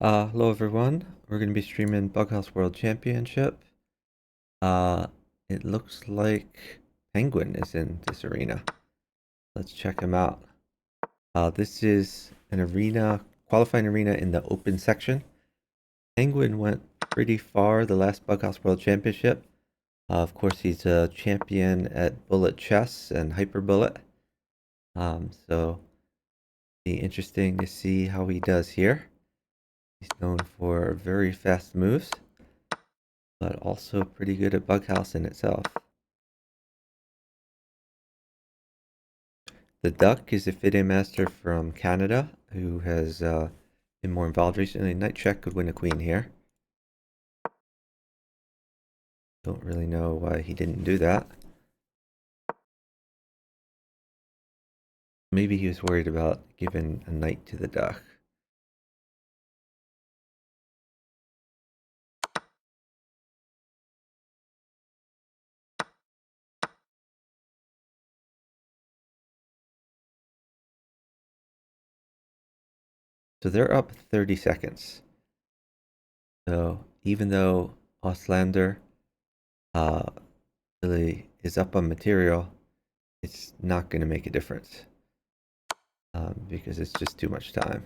Hello everyone. We're going to be streaming Bughouse World Championship. Uh, it looks like Penguin is in this arena. Let's check him out. This is an arena, qualifying arena in the open section. Penguin went pretty far the last Bughouse World Championship. Of course, he's a champion at bullet chess and hyper bullet. So be interesting to see how he does here. He's known for very fast moves, but also pretty good at Bughouse in itself. The Duck is a FIDE master from Canada who has been more involved recently. Knight check could win a queen here. Don't really know why he didn't do that. Maybe he was worried about giving a knight to the Duck. So they're up 30 seconds. So even though Auslander really is up on material, it's not going to make a difference because it's just too much time.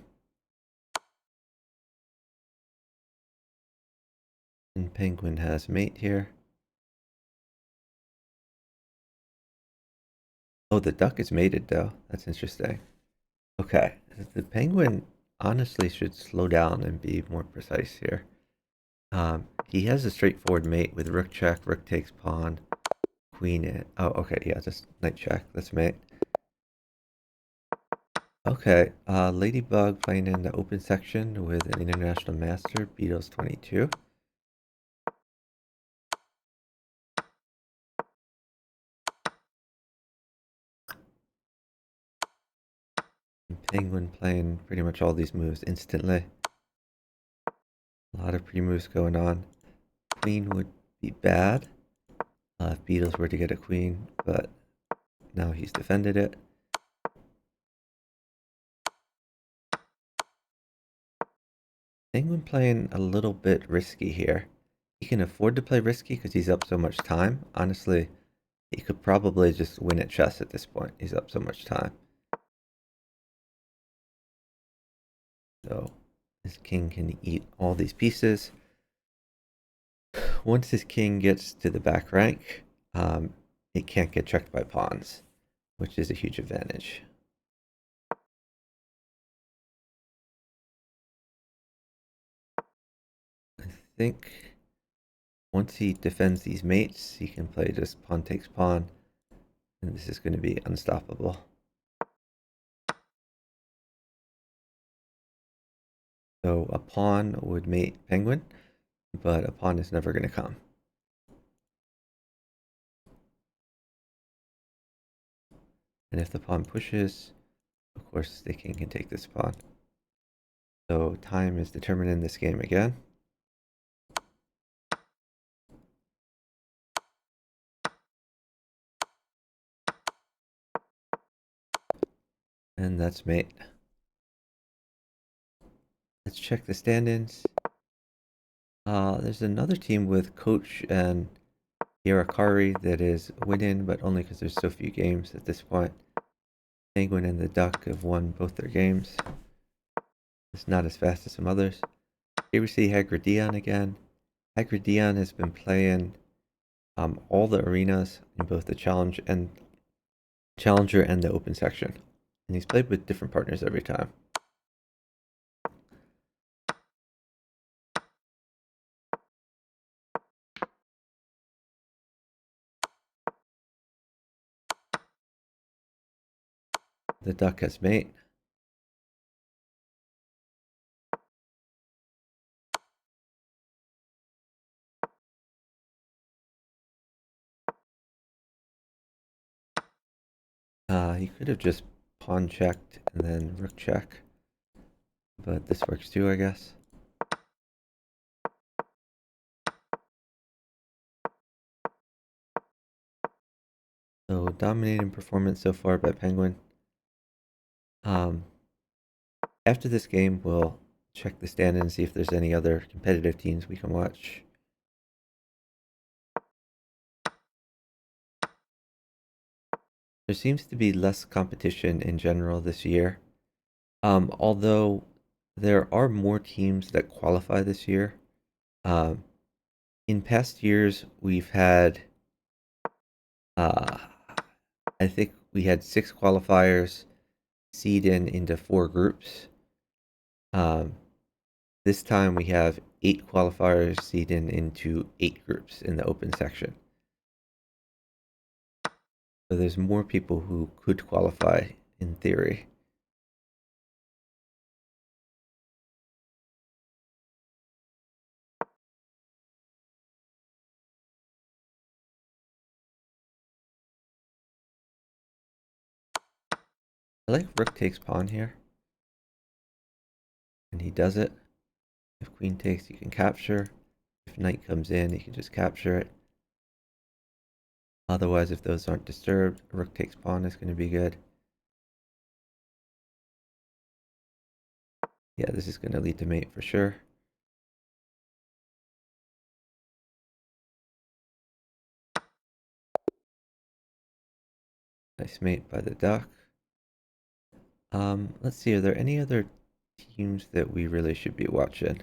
And Penguin has mate here. Oh, the Duck is mated though. That's interesting. Okay, the Penguin honestly should slow down and be more precise here. He has a straightforward mate with rook check, rook takes pawn, queen in. Oh, okay, yeah, just knight check. That's mate. Okay, Ladybug playing in the open section with an international master, Beatles 22. And Penguin playing pretty much all these moves instantly. A lot of pre-moves going on. Queen would be bad if Beatles were to get a queen, but now he's defended it. Penguin playing a little bit risky here. He can afford to play risky because he's up so much time. Honestly, he could probably just win at chess at this point. He's up so much time. So his king can eat all these pieces. Once his king gets to the back rank, it can't get checked by pawns, which is a huge advantage. I think once he defends these mates, he can play just pawn takes pawn, and this is going to be unstoppable. So a pawn would mate Penguin, but a pawn is never going to come. And if the pawn pushes, of course the king can take this pawn. So time is determined in this game again. And that's mate. Let's check the stand-ins. There's another team with Coach and Yarakari that is winning, but only because there's so few games at this point. Penguin and the Duck have won both their games. It's not as fast as some others. Here we see Hagridion again. Hagridion has been playing all the arenas in both the challenger and the open section, and he's played with different partners every time. The Duck has mate. He could have just pawn checked and then rook check, but this works too, I guess. So dominating performance so far by Penguin. After this game, we'll check the stand and see if there's any other competitive teams we can watch. There seems to be less competition in general this year. Although there are more teams that qualify this year. Um, in past years, we've had, uh, I think we had 6 qualifiers seed into 4 groups. This time we have 8 qualifiers seed into 8 groups in the open section. So there's more people who could qualify in theory. I like rook takes pawn here. And he does it. If queen takes, you can capture. If knight comes in, you can just capture it. Otherwise, if those aren't disturbed, rook takes pawn is going to be good. Yeah, this is going to lead to mate for sure. Nice mate by the duck. Let's see, are there any other teams that we really should be watching?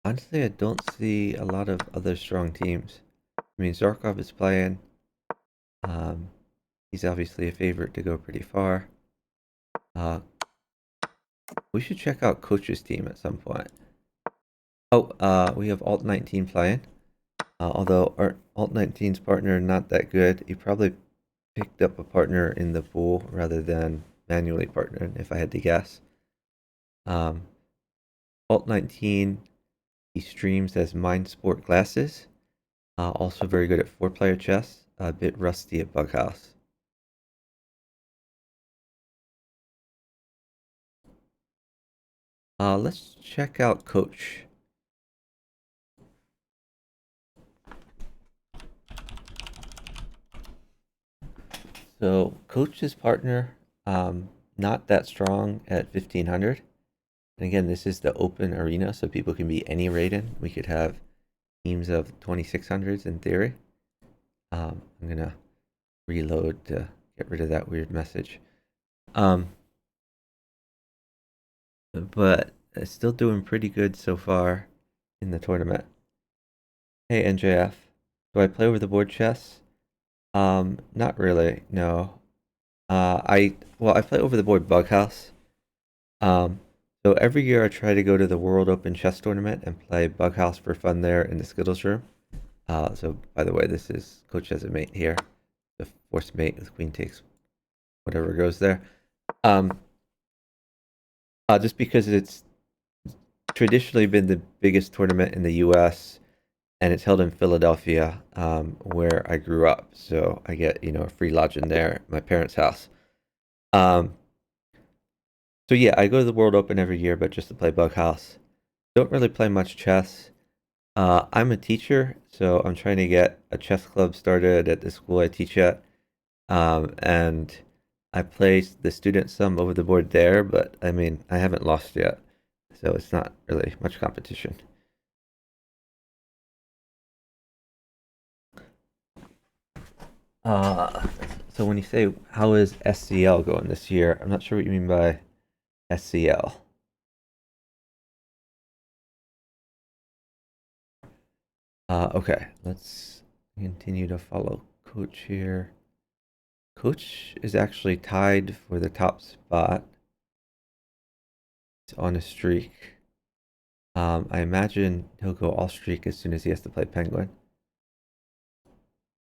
Honestly, I don't see a lot of other strong teams. I mean, Zarkov is playing. He's obviously a favorite to go pretty far. We should check out Coach's team at some point. Oh, we have Alt 19 playing. Although our Alt 19's partner not that good. He probably picked up a partner in the pool rather than manually partnered, if I had to guess. Alt 19, he streams as Mind Sport Glasses. Also very good at 4-player chess. A bit rusty at Bughouse. Let's check out Coach. So Coach's partner, not that strong at 1500. And again, this is the open arena, so people can be any rating. We could have teams of 2600s in theory. I'm gonna reload to get rid of that weird message. But still doing pretty good so far in the tournament. Hey NJF, do I play over the board chess? Not really, no. I play over the board Bughouse. So every year I try to go to the World Open Chess Tournament and play Bughouse for fun there in the Skittles room. So by the way, this is Coach as a mate here. The forced mate with queen takes whatever goes there. Just because it's traditionally been the biggest tournament in the U.S. and it's held in Philadelphia, where I grew up. So I get a free lodging there at my parents' house. So yeah, I go to the World Open every year, but just to play Bughouse. Don't really play much chess. I'm a teacher, so I'm trying to get a chess club started at the school I teach at. And I play the students some over the board there, but I mean, I haven't lost yet. So it's not really much competition. Uh, so when you say, how is SCL going this year? I'm not sure what you mean by SCL. Okay, let's continue to follow Coach here. Coach is actually tied for the top spot. He's on a streak. I imagine he'll go all streak as soon as he has to play Penguin.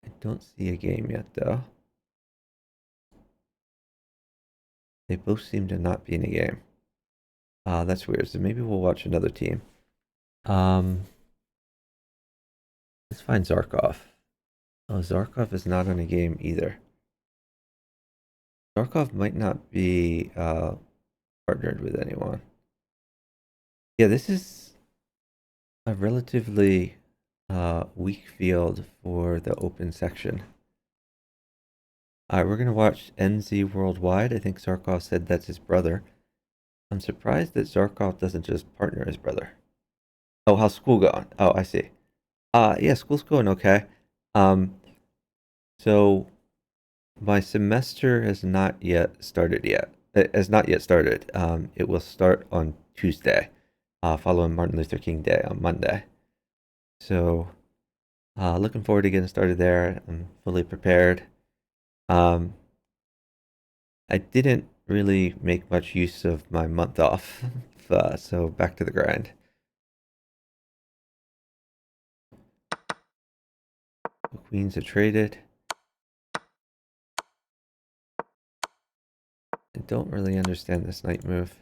I don't see a game yet, though. They both seem to not be in a game. That's weird. So maybe we'll watch another team. Let's find Zarkov. Oh, Zarkov is not on a game either. Zarkov might not be partnered with anyone. Yeah, this is a relatively weak field for the open section. All right, we're gonna watch NZ Worldwide. I think Zarkov said that's his brother. I'm surprised that Zarkov doesn't just partner his brother. Oh, how's school going? Oh, I see. Yeah, school's going okay. Um, so my semester has not yet started yet. It has not yet started. It will start on Tuesday, following Martin Luther King Day on Monday. So, looking forward to getting started there. I'm fully prepared. Um, I didn't really make much use of my month off, so back to the grind. The queens are traded. I don't really understand this knight move.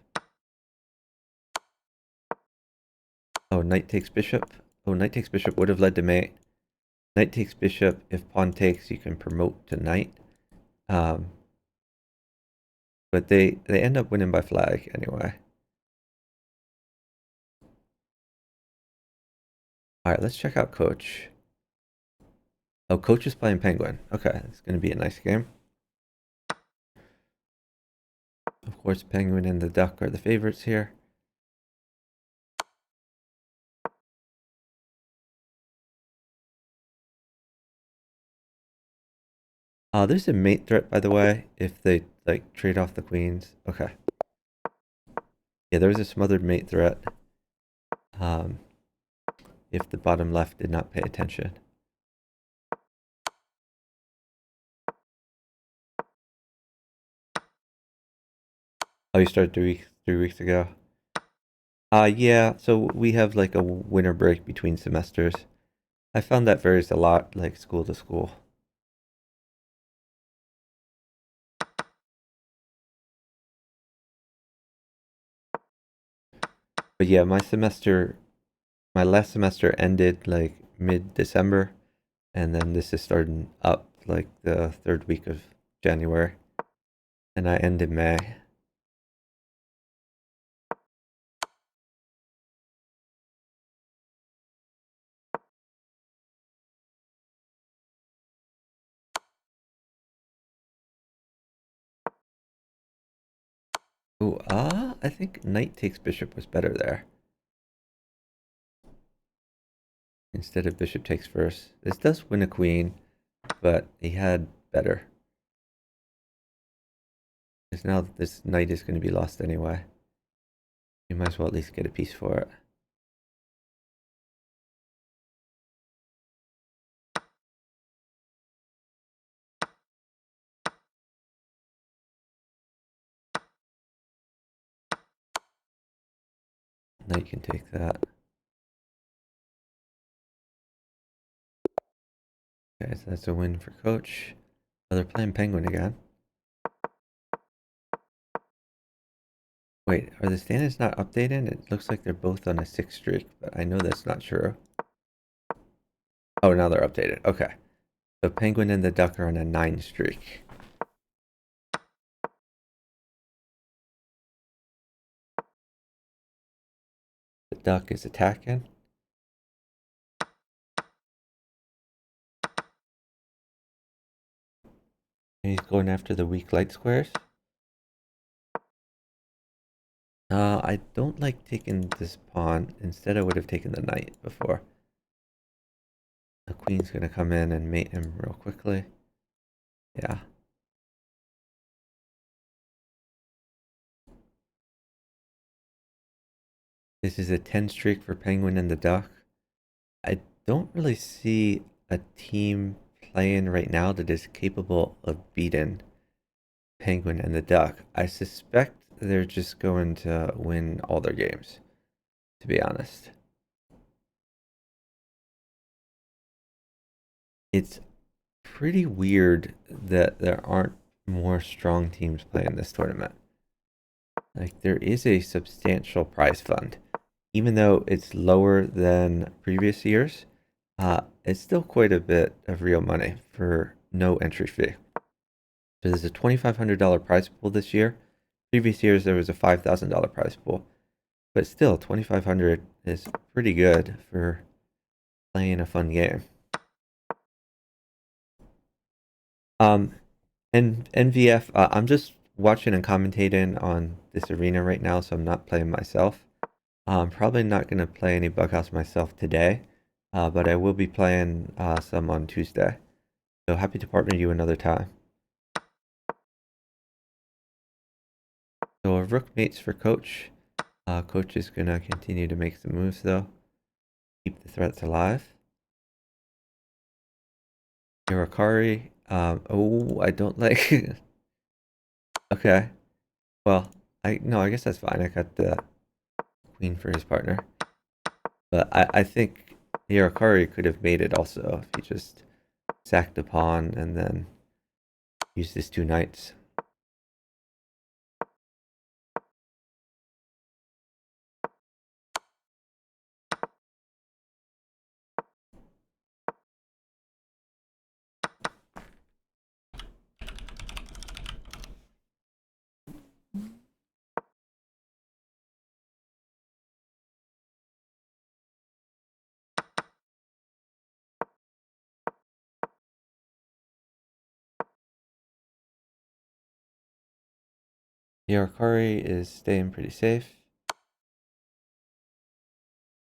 Oh, knight takes bishop. Oh, knight takes bishop would have led to mate. Knight takes bishop. If pawn takes, you can promote to knight. But they end up winning by flag anyway. All right, let's check out coach. Oh, coach is playing penguin. Okay, it's going to be a nice game. Of course, penguin and the duck are the favorites here. There's a mate threat, by the way, if they like trade off the queens. Okay. Yeah, there was a smothered mate threat. Um, if the bottom left did not pay attention. Oh, you started 3 weeks ago. Yeah. So we have like a winter break between semesters. I found that varies a lot, like school to school. But yeah, my last semester ended like mid-December, and then this is starting up like the third week of January, and I end in May. Ooh, I think knight takes bishop was better there instead of bishop takes first. This does win a queen, but he had better. Because now this knight is going to be lost anyway. You might as well at least get a piece for it. Knight can take that. Okay, so that's a win for coach. Oh, they're playing penguin again. Wait, are the standings not updated? It looks like they're both on a 6 streak, but I know that's not true. Oh, now they're updated. Okay. The penguin and the duck are on a 9 streak. The duck is attacking. And he's going after the weak light squares. I don't like taking this pawn. Instead, I would have taken the knight before. The queen's going to come in and mate him real quickly. Yeah. This is a 10 streak for penguin and the duck. I don't really see a team playing right now that is capable of beating penguin and the duck. I suspect they're just going to win all their games, to be honest. It's pretty weird that there aren't more strong teams playing this tournament. Like, there is a substantial prize fund. Even though it's lower than previous years, it's still quite a bit of real money for no entry fee. So there's a $2,500 prize pool this year. Previous years there was a $5,000 prize pool, but still $2,500 is pretty good for playing a fun game. Um, and NVF, I'm just watching and commentating on this arena right now, so I'm not playing myself. I'm probably not going to play any Bughouse myself today, but I will be playing some on Tuesday. So happy to partner you another time. So a rook mates for coach. Coach is going to continue to make some moves though. Keep the threats alive. Irakari. Oh, I don't like... Okay. Well, I guess that's fine. I got the queen for his partner. But I think Irakari could have made it also if he just sacked the pawn and then used his two knights. Irakari is staying pretty safe.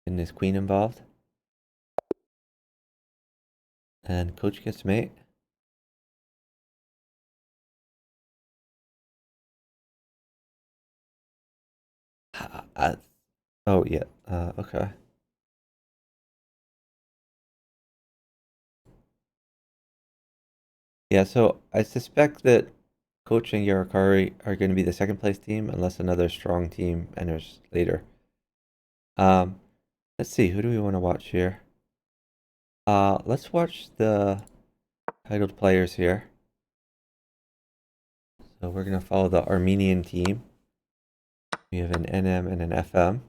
And his queen involved. And coach gets mate. Oh, yeah. Okay. Yeah, so I suspect that Coach and Yarakari are going to be the second place team unless another strong team enters later. Um, let's see, who do we want to watch here? Let's watch the titled players here. So we're going to follow the Armenian team. We have an NM and an FM.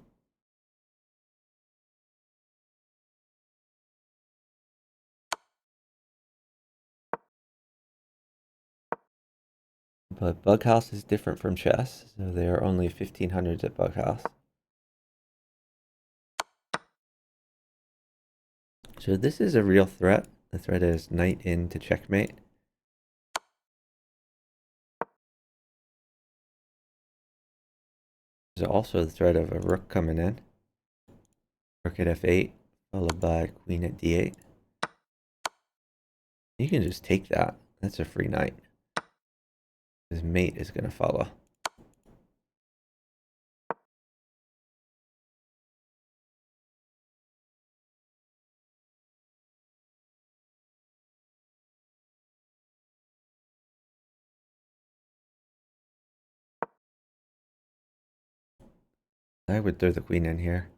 But Bughouse is different from chess, so they are only 1500s at Bughouse. So this is a real threat. The threat is knight in to checkmate. There's also the threat of a rook coming in. Rook at f8, followed by queen at d8. You can just take that. That's a free knight. His mate is going to follow. I would throw the queen in here.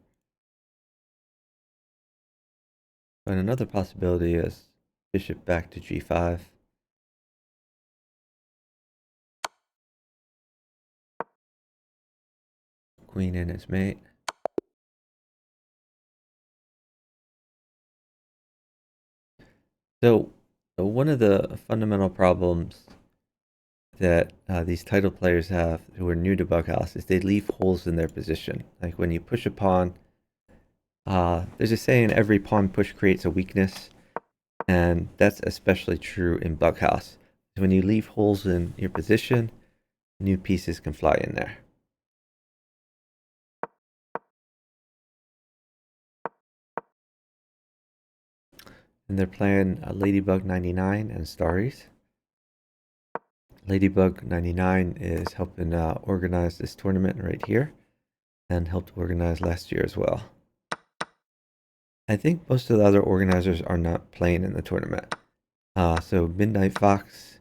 But another possibility is bishop back to g5. Queen in its mate. So one of the fundamental problems that these title players have who are new to Bughouse is they leave holes in their position. Like when you push a pawn, there's a saying every pawn push creates a weakness, and that's especially true in Bughouse. When you leave holes in your position, new pieces can fly in there. And they're playing Ladybug 99 and Starries. Ladybug 99 is helping organize this tournament right here and helped organize last year as well. I think most of the other organizers are not playing in the tournament. So Midnight Fox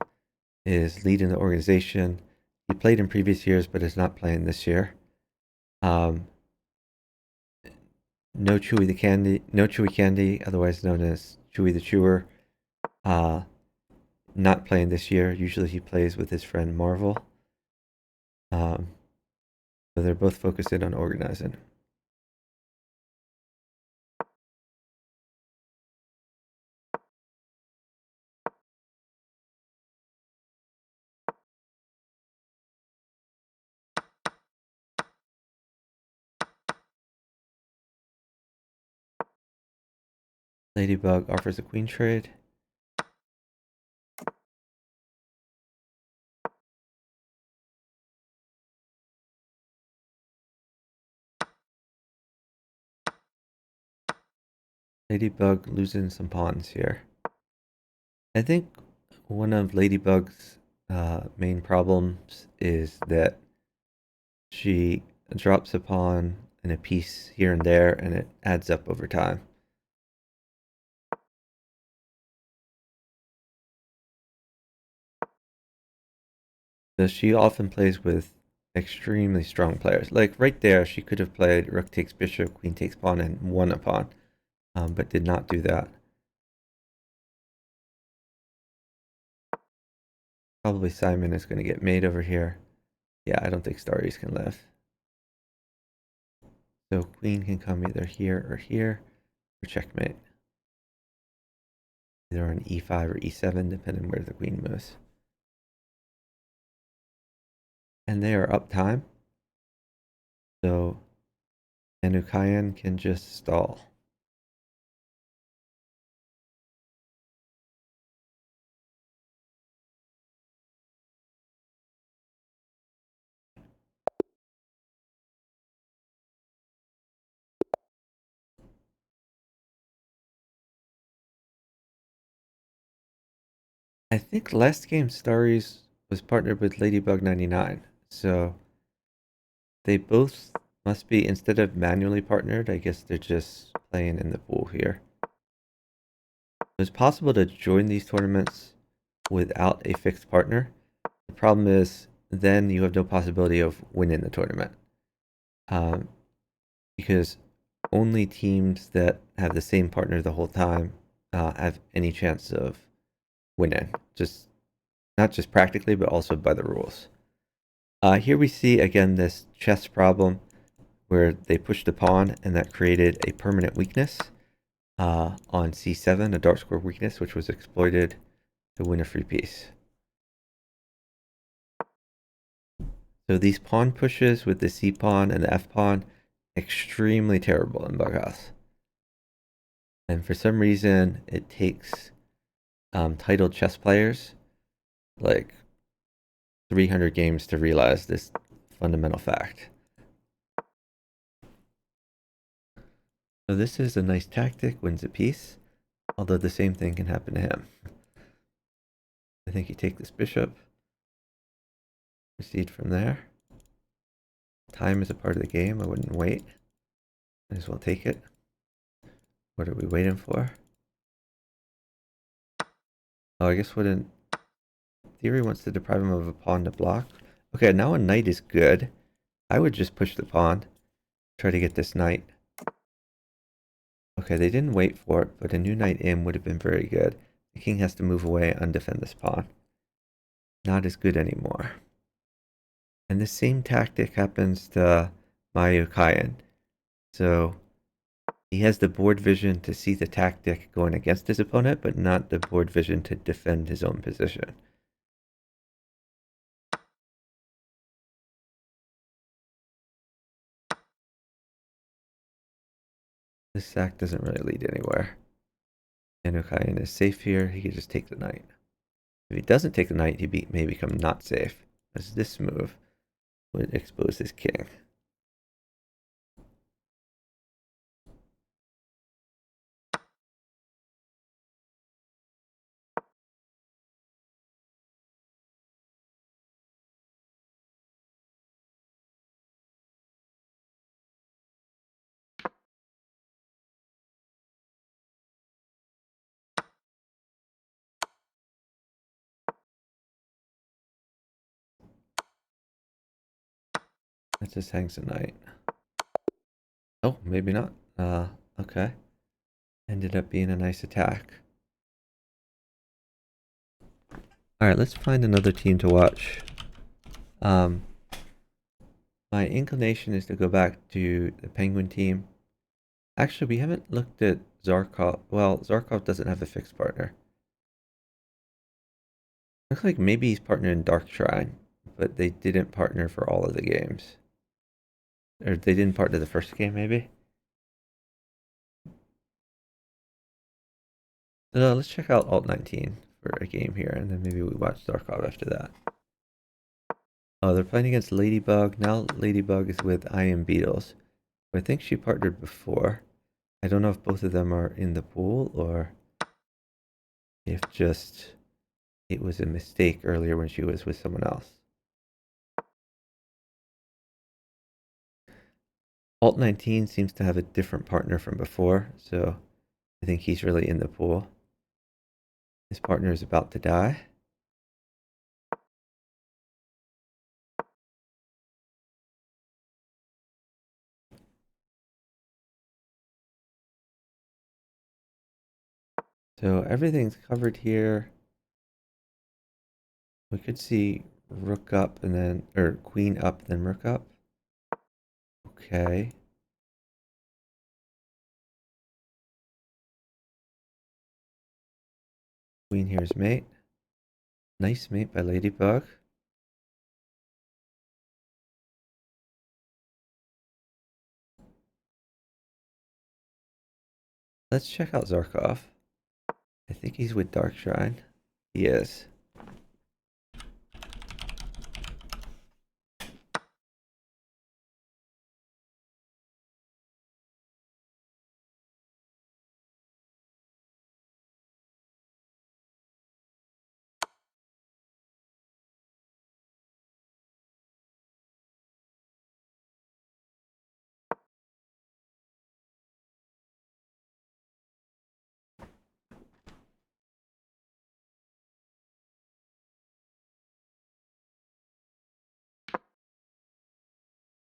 is leading the organization. He played in previous years, but is not playing this year. No Chewy Candy, otherwise known as Chewy the Chewer, not playing this year. Usually he plays with his friend Marvel. So they're both focused in on organizing. Ladybug offers a queen trade. Ladybug losing some pawns here. I think one of Ladybug's main problems is that she drops a pawn and a piece here and there, and it adds up over time. So she often plays with extremely strong players. Like right there, she could have played rook takes bishop, queen takes pawn, and won a pawn, but did not do that. Probably Simon is going to get made over here. Yeah, I don't think Starries can live. So queen can come either here or here for checkmate. Either on e5 or e7, depending where the queen moves. And they are up time. So Anukayan can just stall. I think last game Starries was partnered with Ladybug 99. So they both must be, instead of manually partnered, I guess they're just playing in the pool here. It's possible to join these tournaments without a fixed partner. The problem is then you have no possibility of winning the tournament. Because only teams that have the same partner the whole time have any chance of winning. Just not just practically, but also by the rules. Here we see again this chess problem where they pushed a pawn and that created a permanent weakness on c7, a dark square weakness, which was exploited to win a free piece. So these pawn pushes with the c pawn and the f pawn, extremely terrible in Bughouse. And for some reason, it takes titled chess players like 300 games to realize this fundamental fact. So this is a nice tactic, wins a piece, although the same thing can happen to him. I think you take this bishop, proceed from there. Time is a part of the game, I wouldn't wait. Might as well take it. What are we waiting for? Oh, I guess what in theory wants to deprive him of a pawn to block. Okay, now a knight is good. I would just push the pawn, try to get this knight. Okay, they didn't wait for it, but a new knight in would have been very good. The king has to move away and undefend this pawn. Not as good anymore. And the same tactic happens to Mayukayan. So he has the board vision to see the tactic going against his opponent, but not the board vision to defend his own position. This sack doesn't really lead anywhere. Anukayan is safe here. He can just take the knight. If he doesn't take the knight, he may become not safe, as this move would expose his king. That just hangs a knight. Oh, maybe not. Okay. Ended up being a nice attack. Alright, let's find another team to watch. My inclination is to go back to the Penguin team. Actually, we haven't looked at Zarkov. Well, Zarkov doesn't have a fixed partner. Looks like maybe he's partnered in Dark Shrine, but they didn't partner for all of the games. Or they didn't partner the first game, maybe? Let's check out Alt 19 for a game here, and then maybe we watch Zarkov after that. Oh, they're playing against Ladybug. Now Ladybug is with I Am Beatles. I think she partnered before. I don't know if both of them are in the pool or if just it was a mistake earlier when she was with someone else. Alt 19 seems to have a different partner from before, so I think he's really in the pool. His partner is about to die. So everything's covered here. We could see rook up and then, or queen up, then rook up. Okay. Queen here's mate. Nice mate by Ladybug. Let's check out Zarkov. I think he's with Dark Shrine. He is.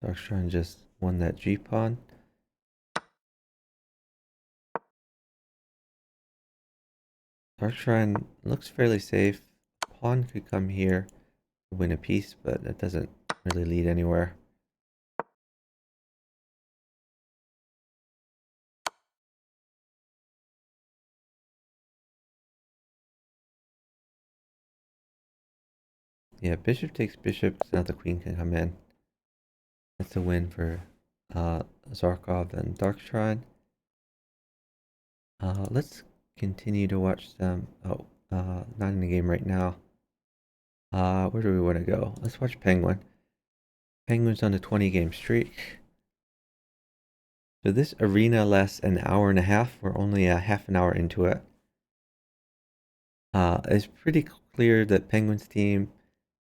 Dark Shrine just won that G pawn. Dark Shrine looks fairly safe. Pawn could come here to win a piece, but that doesn't really lead anywhere. Yeah, bishop takes bishop, so now the queen can come in. That's a win for Zarkov and Dark Shrine. Let's continue to watch them. Oh, not in the game right now. Where do we want to go? Let's watch Penguin. Penguin's on a 20-game streak. So this arena lasts an hour and a half. We're only a half an hour into it. It's pretty clear that Penguin's team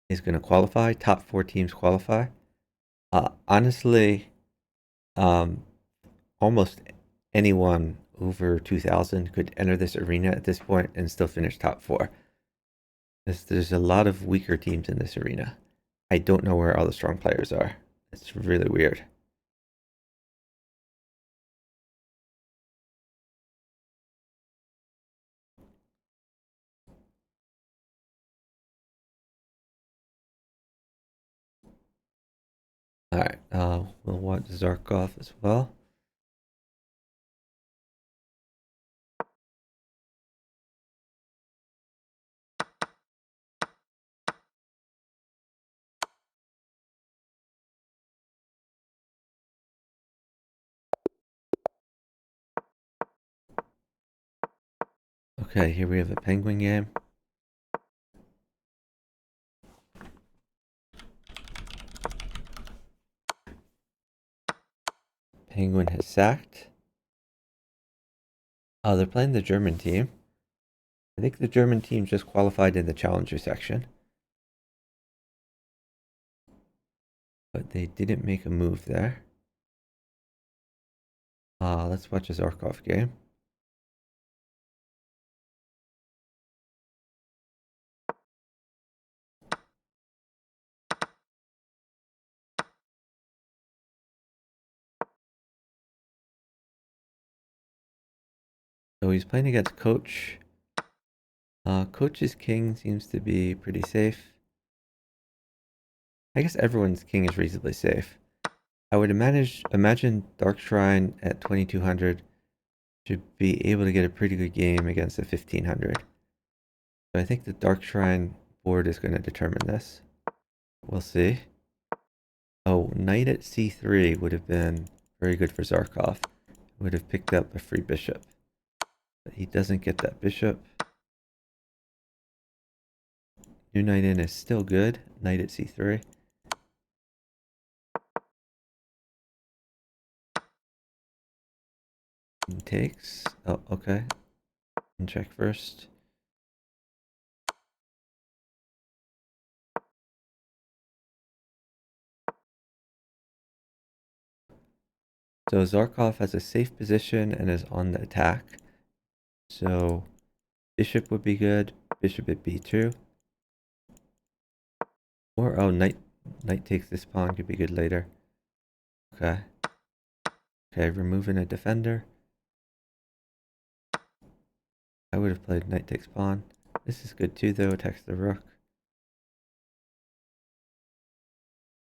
is going to qualify. Top 4 teams qualify. Honestly, almost anyone over 2,000 could enter this arena at this point and still finish top 4. There's a lot of weaker teams in this arena. I don't know where all the strong players are. It's really weird. Alright, we'll watch Zarkov as well. Okay, here we have a Penguin game. Penguin has sacked. They're playing the German team. I think the German team just qualified in the challenger section. But they didn't make a move there. Let's watch a Zarkov game. So he's playing against Coach. Coach's king seems to be pretty safe. I guess everyone's king is reasonably safe. I would imagine Dark Shrine at 2200 should be able to get a pretty good game against a 1500. So I think the Dark Shrine board is going to determine this. We'll see. Oh, knight at c3 would have been very good for Zarkov. Would have picked up a free bishop. But he doesn't get that bishop. New knight in is still good. Knight at c3. Queen takes. Oh, okay. And check first. So Zarkov has a safe position and is on the attack. So bishop would be good. Bishop at b2. Or, oh, knight takes this pawn could be good later. Okay. Okay, removing a defender. I would have played knight takes pawn. This is good too, though. Attacks the rook.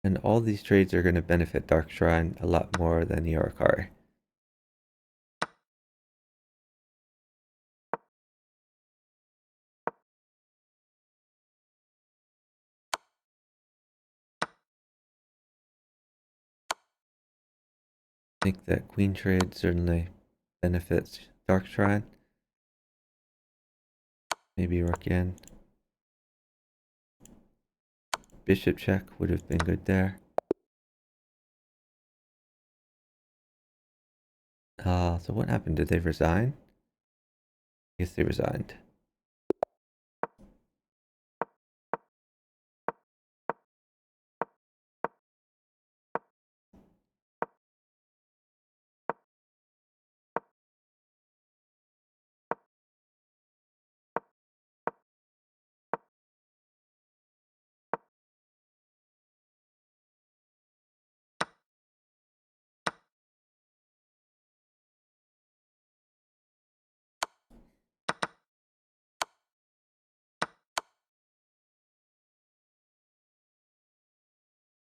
And all these trades are going to benefit Dark Shrine a lot more than the Arcari. I think that queen trade certainly benefits Dark Shrine. Maybe rook in. Bishop check would have been good there. So what happened? Did they resign? I guess they resigned.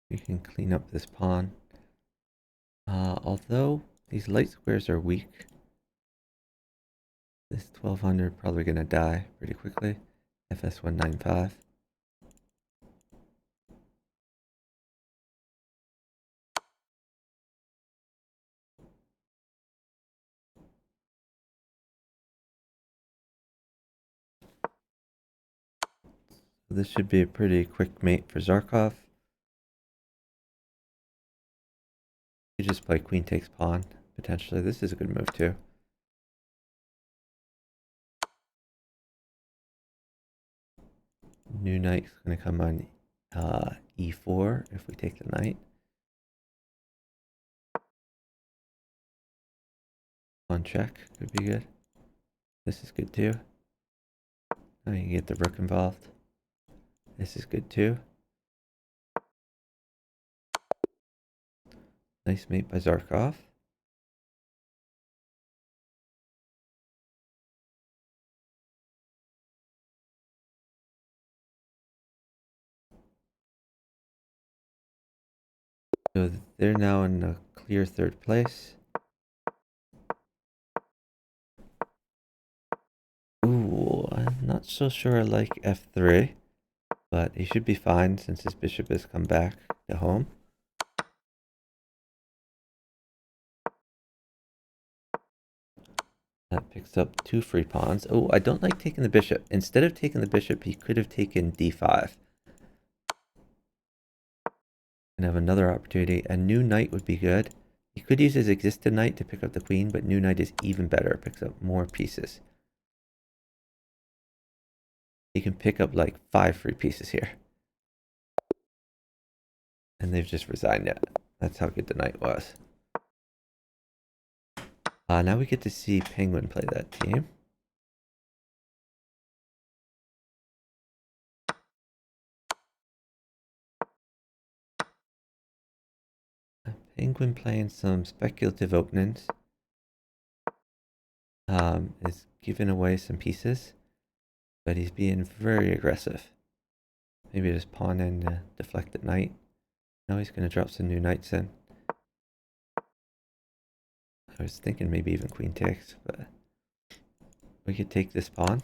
We can clean up this pawn. Although these light squares are weak, this 1200 probably gonna die pretty quickly. FS195. So this should be a pretty quick mate for Zarkov. You just play queen takes pawn, potentially. This is a good move too. New knight's gonna come on e4 if we take the knight. Pawn check could be good. This is good too. Now you can get the rook involved. This is good too. Nice mate by Zarkov. So they're now in a clear third place. Ooh, I'm not so sure I like f3, but he should be fine since his bishop has come back to home. That picks up 2 free pawns. Oh, I don't like taking the bishop. Instead of taking the bishop, he could have taken d5. And have another opportunity. A new knight would be good. He could use his existing knight to pick up the queen, but new knight is even better. It picks up more pieces. He can pick up like 5 free pieces here. And they've just resigned it. That's how good the knight was. Now we get to see Penguin play that team. Penguin playing some speculative openings. Is giving away some pieces, but he's being very aggressive. Maybe just pawn and deflect the knight. Now he's going to drop some new knights in. I was thinking maybe even queen takes, but we could take this pawn.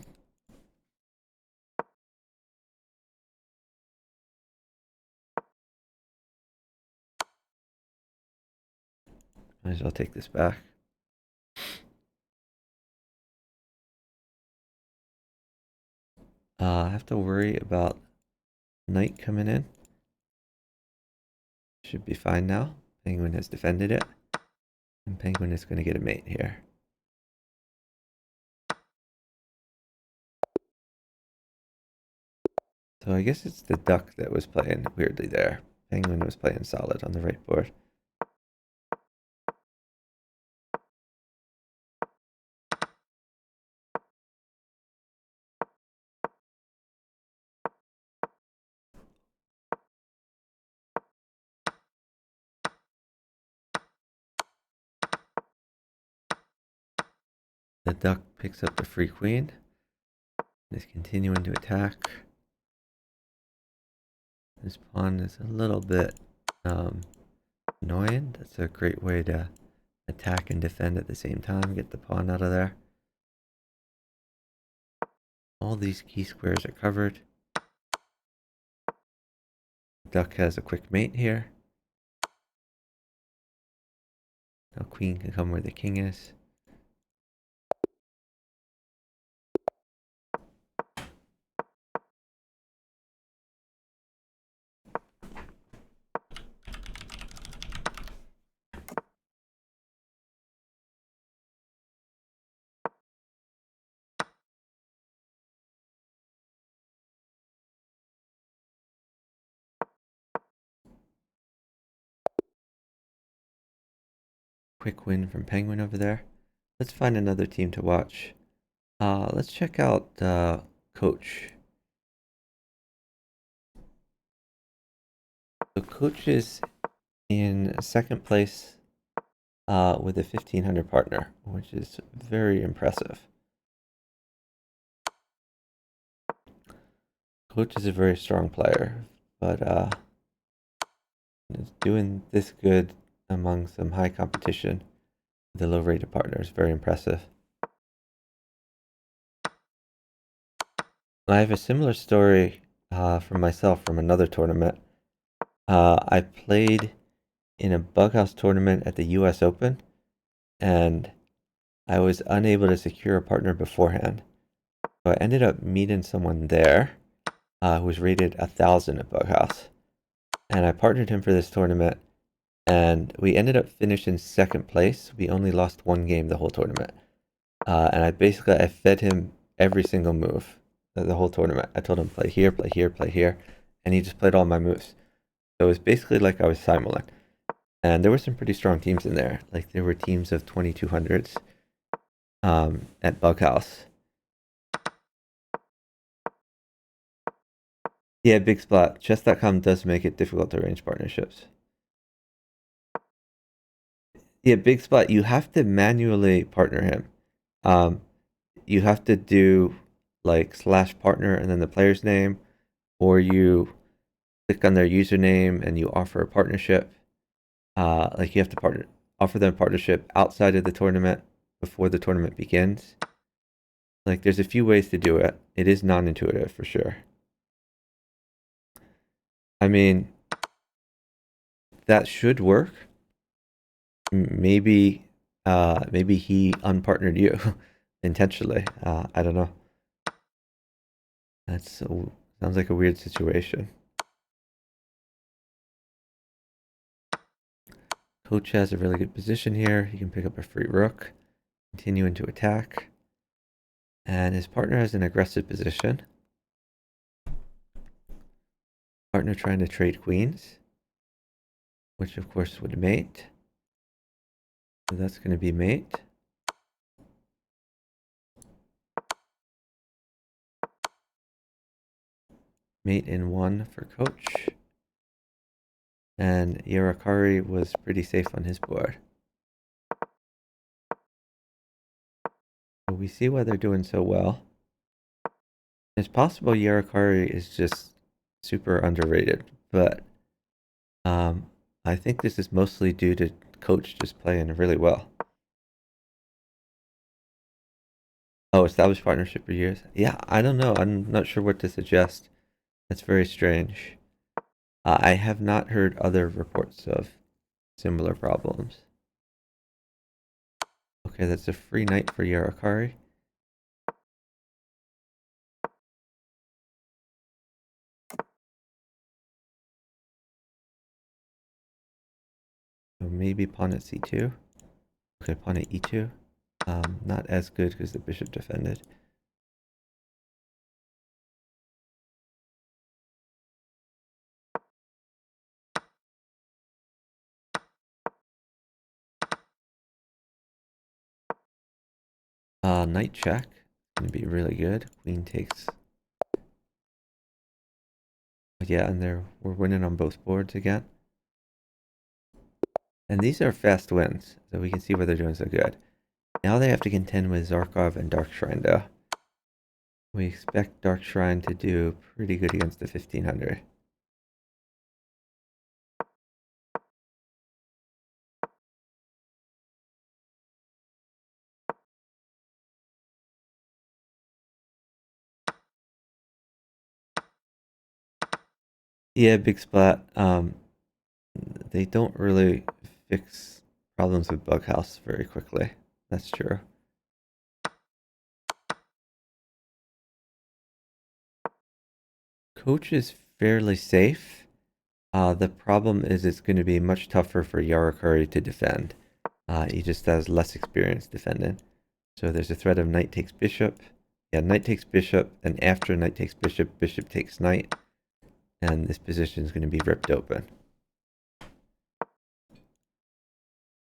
Might as well take this back. I have to worry about knight coming in. Should be fine now. Penguin has defended it. And Penguin is going to get a mate here. So I guess it's the duck that was playing weirdly there. Penguin was playing solid on the right board. The duck picks up the free queen. Is continuing to attack. This pawn is a little bit annoying. That's a great way to attack and defend at the same time. Get the pawn out of there. All these key squares are covered. Duck has a quick mate here. Now queen can come where the king is. Quick win from Penguin over there. Let's find another team to watch. Let's check out Coach. So Coach is in second place with a 1500 partner, which is very impressive. Coach is a very strong player, but doing this good among some high competition with a low rated partner is very impressive. I have a similar story from myself from another tournament. I played in a Bughouse tournament at the US Open, and I was unable to secure a partner beforehand. So I ended up meeting someone there who was rated 1,000 at Bughouse. And I partnered him for this tournament, and we ended up finishing second place. We only lost one game the whole tournament. And I fed him every single move the whole tournament. I told him play here, play here, play here, and he just played all my moves. So it was basically like I was simulant. And there were some pretty strong teams in there. Like there were teams of 2200s at Bughouse. Yeah, big splat. Chess.com does make it difficult to arrange partnerships. Yeah, big splat. You have to manually partner him. You have to do like /partner and then the player's name, or you click on their username and you offer a partnership. Like you have to offer them a partnership outside of the tournament before the tournament begins. Like there's a few ways to do it. It is non-intuitive for sure. I mean, that should work. Maybe he unpartnered you intentionally. I don't know. Sounds like a weird situation. Coach has a really good position here. He can pick up a free rook, continue into attack. And his partner has an aggressive position. Partner trying to trade queens, which of course would mate. So that's going to be mate. Mate in one for Coach. And Yarakari was pretty safe on his board. So we see why they're doing so well. It's possible Yarakari is just super underrated, but I think this is mostly due to Coach just playing really well. Oh, established partnership for years? Yeah, I don't know. I'm not sure what to suggest. That's very strange. I have not heard other reports of similar problems. Okay, that's a free knight for Yarakari. So maybe pawn at c2. Okay, pawn at e2. Not as good because the bishop defended. Knight check. Gonna be really good. Queen takes. Yeah, and we're winning on both boards again. And these are fast wins, so we can see what they're doing so good. Now they have to contend with Zarkov and Dark Shrine though. We expect Dark Shrine to do pretty good against the 1500. Yeah, big splat. They don't really fix problems with Bughouse very quickly. That's true. Coach is fairly safe. The problem is it's going to be much tougher for Yarakari to defend. He just has less experience defending. So there's a threat of knight takes bishop. Yeah, knight takes bishop, and after knight takes bishop, bishop takes knight. And this position is going to be ripped open.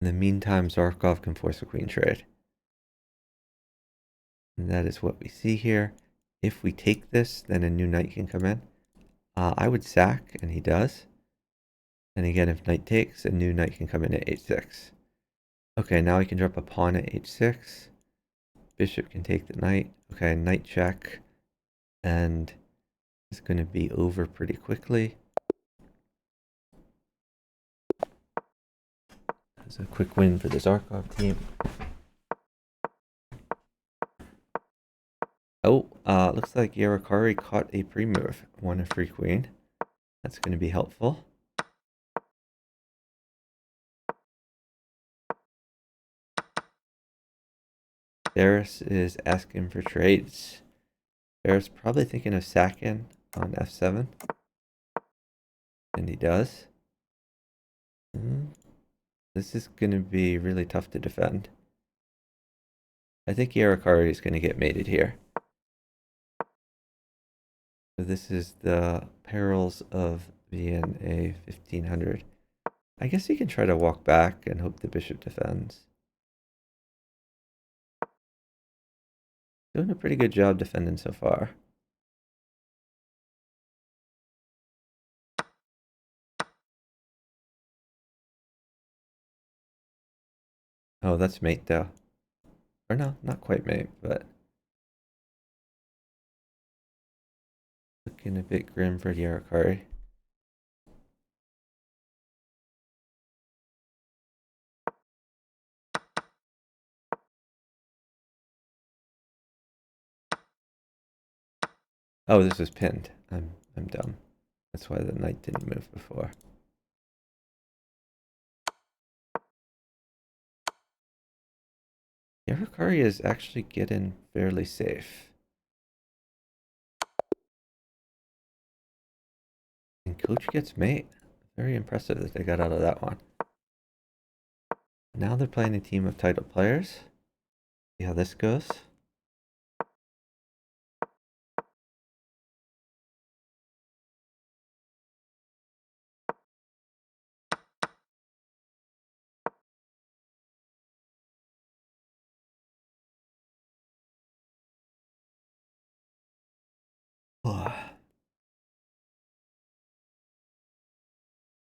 In the meantime, Zarkov can force a queen trade. And that is what we see here. If we take this, then a new knight can come in. I would sack, and he does. And again, if knight takes, a new knight can come in at h6. Okay, now we can drop a pawn at h6. Bishop can take the knight. Okay, knight check. And it's going to be over pretty quickly. It's a quick win for the Zarkov team. Oh, looks like Yarakari caught a pre-move. Won a free queen. That's going to be helpful. Barris is asking for trades. Barris probably thinking of sacking on f7. And he does. This is going to be really tough to defend. I think Yarakari is going to get mated here. So this is the perils of being a 1500. I guess he can try to walk back and hope the bishop defends. Doing a pretty good job defending so far. Oh, that's mate though. Or no, not quite mate, but looking a bit grim for Yarakari. Oh, this was pinned. I'm dumb. That's why the knight didn't move before. Yarakari is actually getting fairly safe. And coach gets mate. Very impressive that they got out of that one. Now they're playing a team of title players. See how this goes.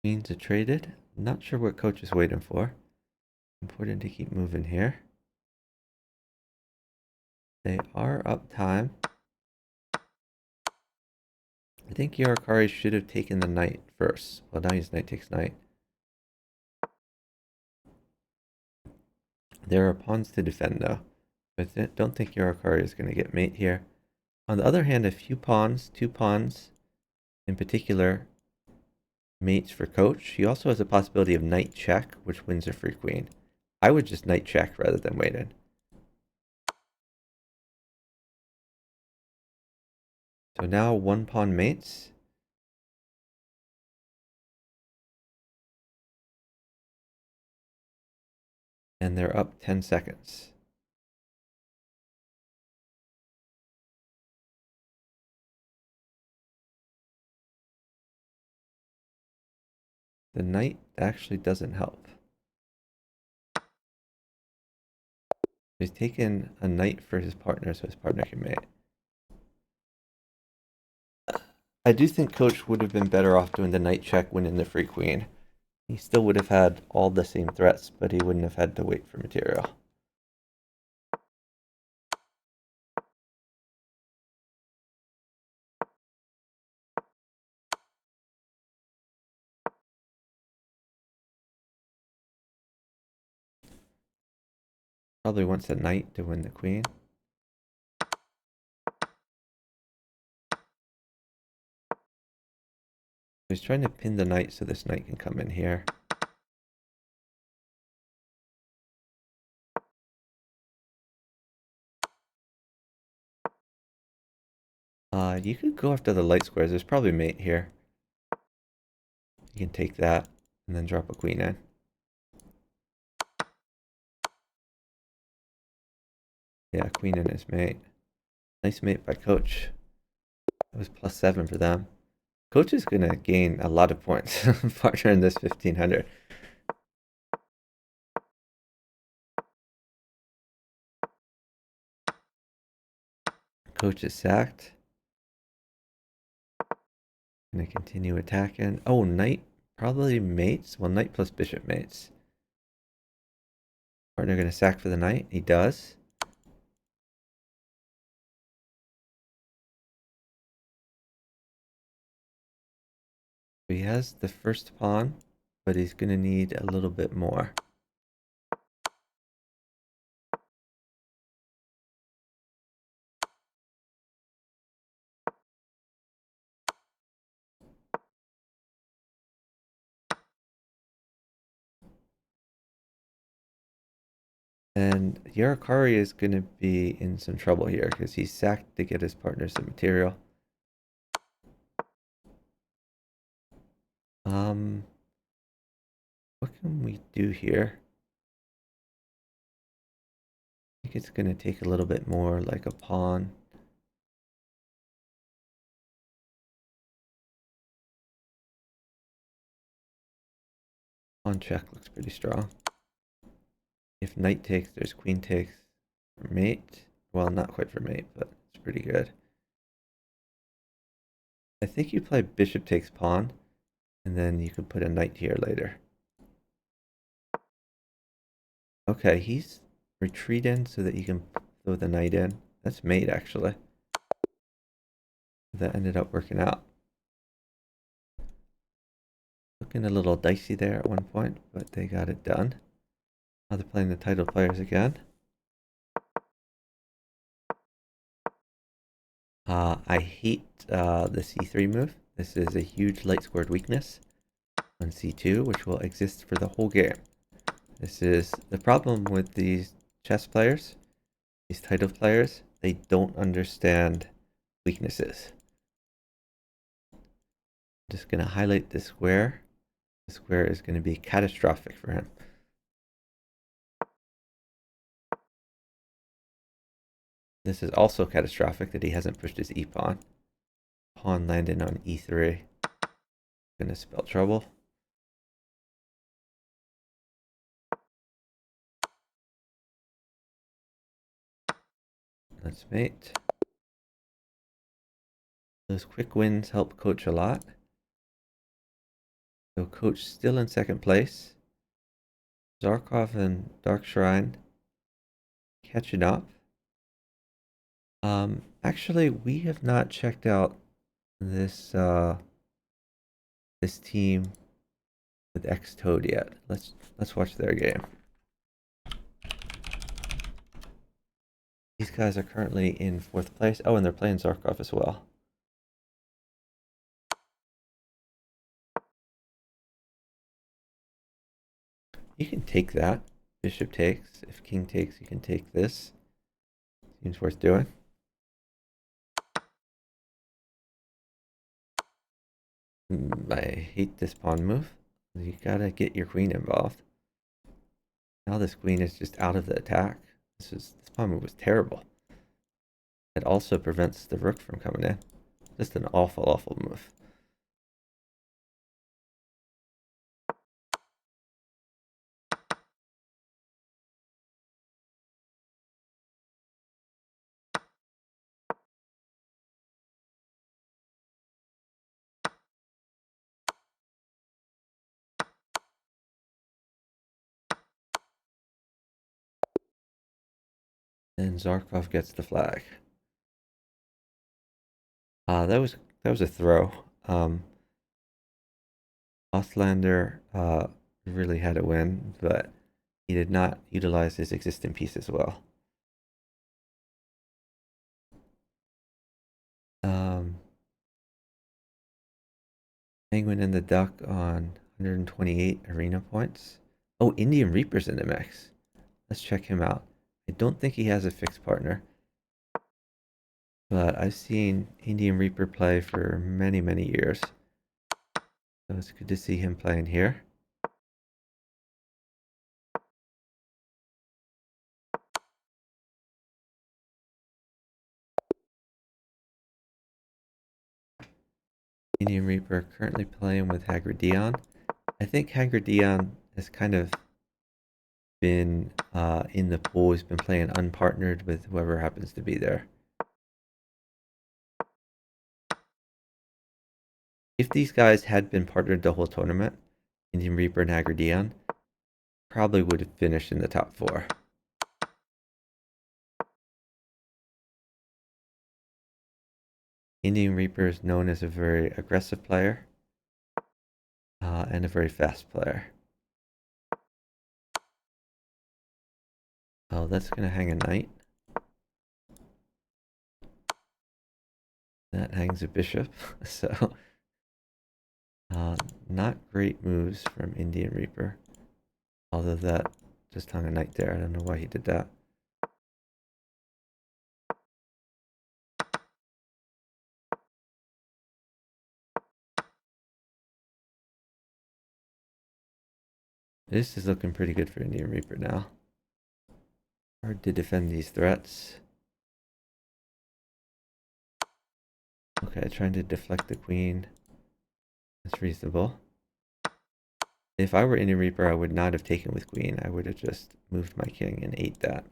Queens are traded. Not sure what coach is waiting for. Important to keep moving here. They are up time. I think Yarakari should have taken the knight first. Well, now he's knight takes knight. There are pawns to defend though. But I don't think Yarakari is going to get mate here. On the other hand, a few pawns, 2 pawns in particular, mates for coach. He also has a possibility of knight check, which wins a free queen. I would just knight check rather than wait in. So now 1 pawn mates. And they're up 10 seconds. The knight actually doesn't help. He's taken a knight for his partner so his partner can mate. I do think Coach would have been better off doing the knight check, winning the free queen. He still would have had all the same threats, but he wouldn't have had to wait for material. Probably wants a knight to win the queen. He's trying to pin the knight so this knight can come in here. You could go after the light squares. There's probably mate here. You can take that and then drop a queen in. Yeah, queen in is mate. Nice mate by Coach. That was +7 for them. Coach is going to gain a lot of points. Partner in this 1500. Coach is sacked. Going to continue attacking. Oh, knight probably mates. Well, knight plus bishop mates. Partner going to sack for the knight. He does. He has the first pawn, but he's going to need a little bit more. And Yarakari is going to be in some trouble here because he's sacked to get his partner some material. What can we do here? I think it's going to take a little bit more, like a pawn. Pawn check looks pretty strong. If knight takes, there's queen takes for mate. Well, not quite for mate, but it's pretty good. I think you play bishop takes pawn, and then you can put a knight here later. Okay, he's retreating so that you can throw the knight in. That's mate, actually. That ended up working out. Looking a little dicey there at one point, but they got it done. Now they're playing the title players again. I hate the c3 move. This is a huge light squared weakness on c2, which will exist for the whole game. This is the problem with these chess players, these title players. They don't understand weaknesses. I'm just going to highlight this square. The square is going to be catastrophic for him. This is also catastrophic that he hasn't pushed his e-pawn. Pawn landed on e3. Gonna spell trouble. Let's mate. Those quick wins help Coach a lot. So Coach still in second place. Zarkov and Dark Shrine catching up. Actually, we have not checked out this this team with X Toad yet. Let's watch their game. These guys are currently in 4th place. Oh, and they're playing Zarkov as well. You can take that. Bishop takes. If king takes, you can take this. Seems worth doing. I hate this pawn move. You gotta get your queen involved. Now this queen is just out of the attack. This pawn move was terrible. It also prevents the rook from coming in. Just an awful, awful move. And Zarkov gets the flag. That was a throw. Ostlander really had a win, but he did not utilize his existing piece as well. Penguin and the Duck on 128 arena points. Oh, Indian Reaper's in the mix. Let's check him out. I don't think he has a fixed partner, but I've seen Indian Reaper play for many, many years. So it's good to see him playing here. Indian Reaper currently playing with Hagrid. I think Hagrid has kind of been in the pool. He's been playing unpartnered with whoever happens to be there. If these guys had been partnered the whole tournament, Indian Reaper and Hagrid probably would have finished in the top 4. Indian Reaper is known as a very aggressive player and a very fast player. Oh, that's going to hang a knight. That hangs a bishop. So, not great moves from Indian Reaper. Although that just hung a knight there. I don't know why he did that. This is looking pretty good for Indian Reaper now. Hard to defend these threats. Okay, trying to deflect the queen. That's reasonable. If I were Indian Reaper, I would not have taken with queen. I would have just moved my king and ate that.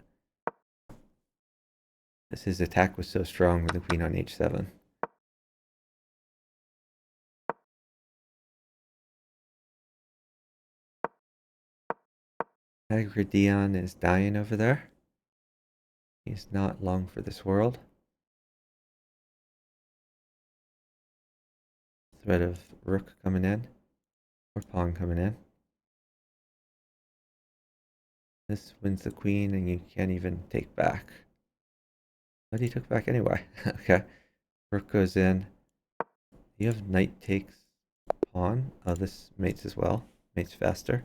Because his attack was so strong with the queen on h7. Hagrid is dying over there. He's not long for this world. Threat of rook coming in. Or pawn coming in. This wins the queen and you can't even take back. But he took back anyway. Okay. Rook goes in. You have knight takes pawn. Oh, this mates as well. Mates faster.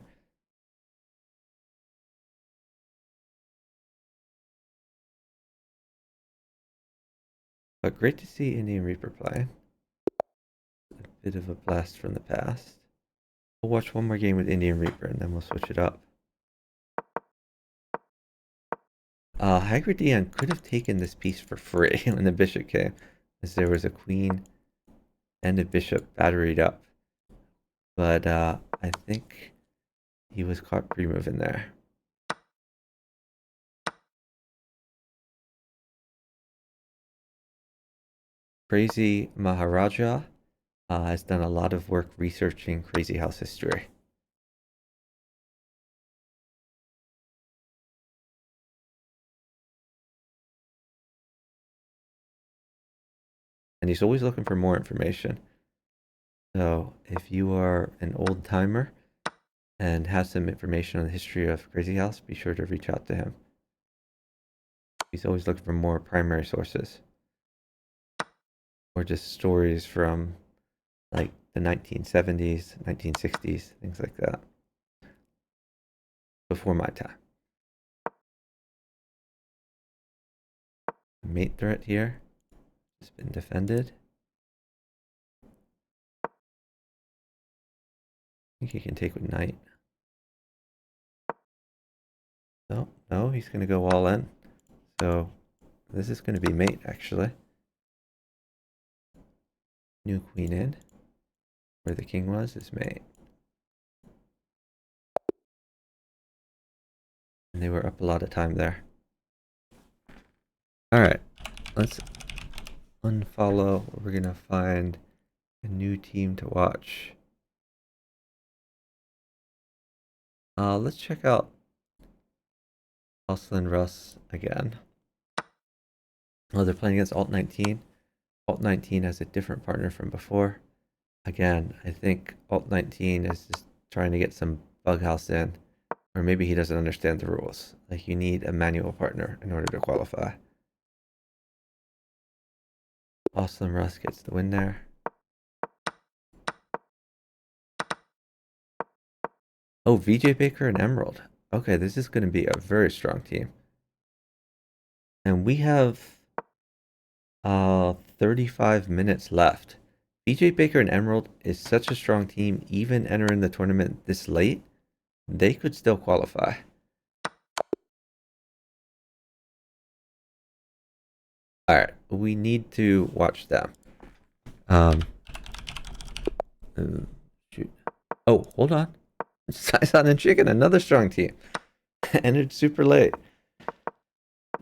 But great to see Indian Reaper play. A bit of a blast from the past. We'll watch one more game with Indian Reaper and then we'll switch it up. Hagrid could have taken this piece for free when the bishop came, as there was a queen and a bishop batteried up. But I think he was caught pre-moving there. Crazy Maharaja has done a lot of work researching Crazy House history. And he's always looking for more information. So if you are an old timer and have some information on the history of Crazy House, be sure to reach out to him. He's always looking for more primary sources. Or just stories from like the 1970s, 1960s, things like that. Before my time. Mate threat here. It's been defended. I think he can take with knight. No, no, he's going to go all in. So this is going to be mate, actually. New queen in. Where the king was is mate. And they were up a lot of time there. Alright, let's unfollow. We're going to find a new team to watch. Let's check out Austin Russ again. Oh, they're playing against Alt 19. Alt 19 has a different partner from before. Again, I think Alt 19 is just trying to get some Bughouse in. Or maybe he doesn't understand the rules. Like, you need a manual partner in order to qualify. Austin Russ gets the win there. Oh, VJ Baker and Emerald. Okay, this is going to be a very strong team. And we have 35 minutes left. VJ Baker and Emerald is such a strong team, even entering the tournament this late, they could still qualify. Alright, we need to watch them. Shoot. Oh, hold on. Saison and Chicken, another strong team. Entered super late.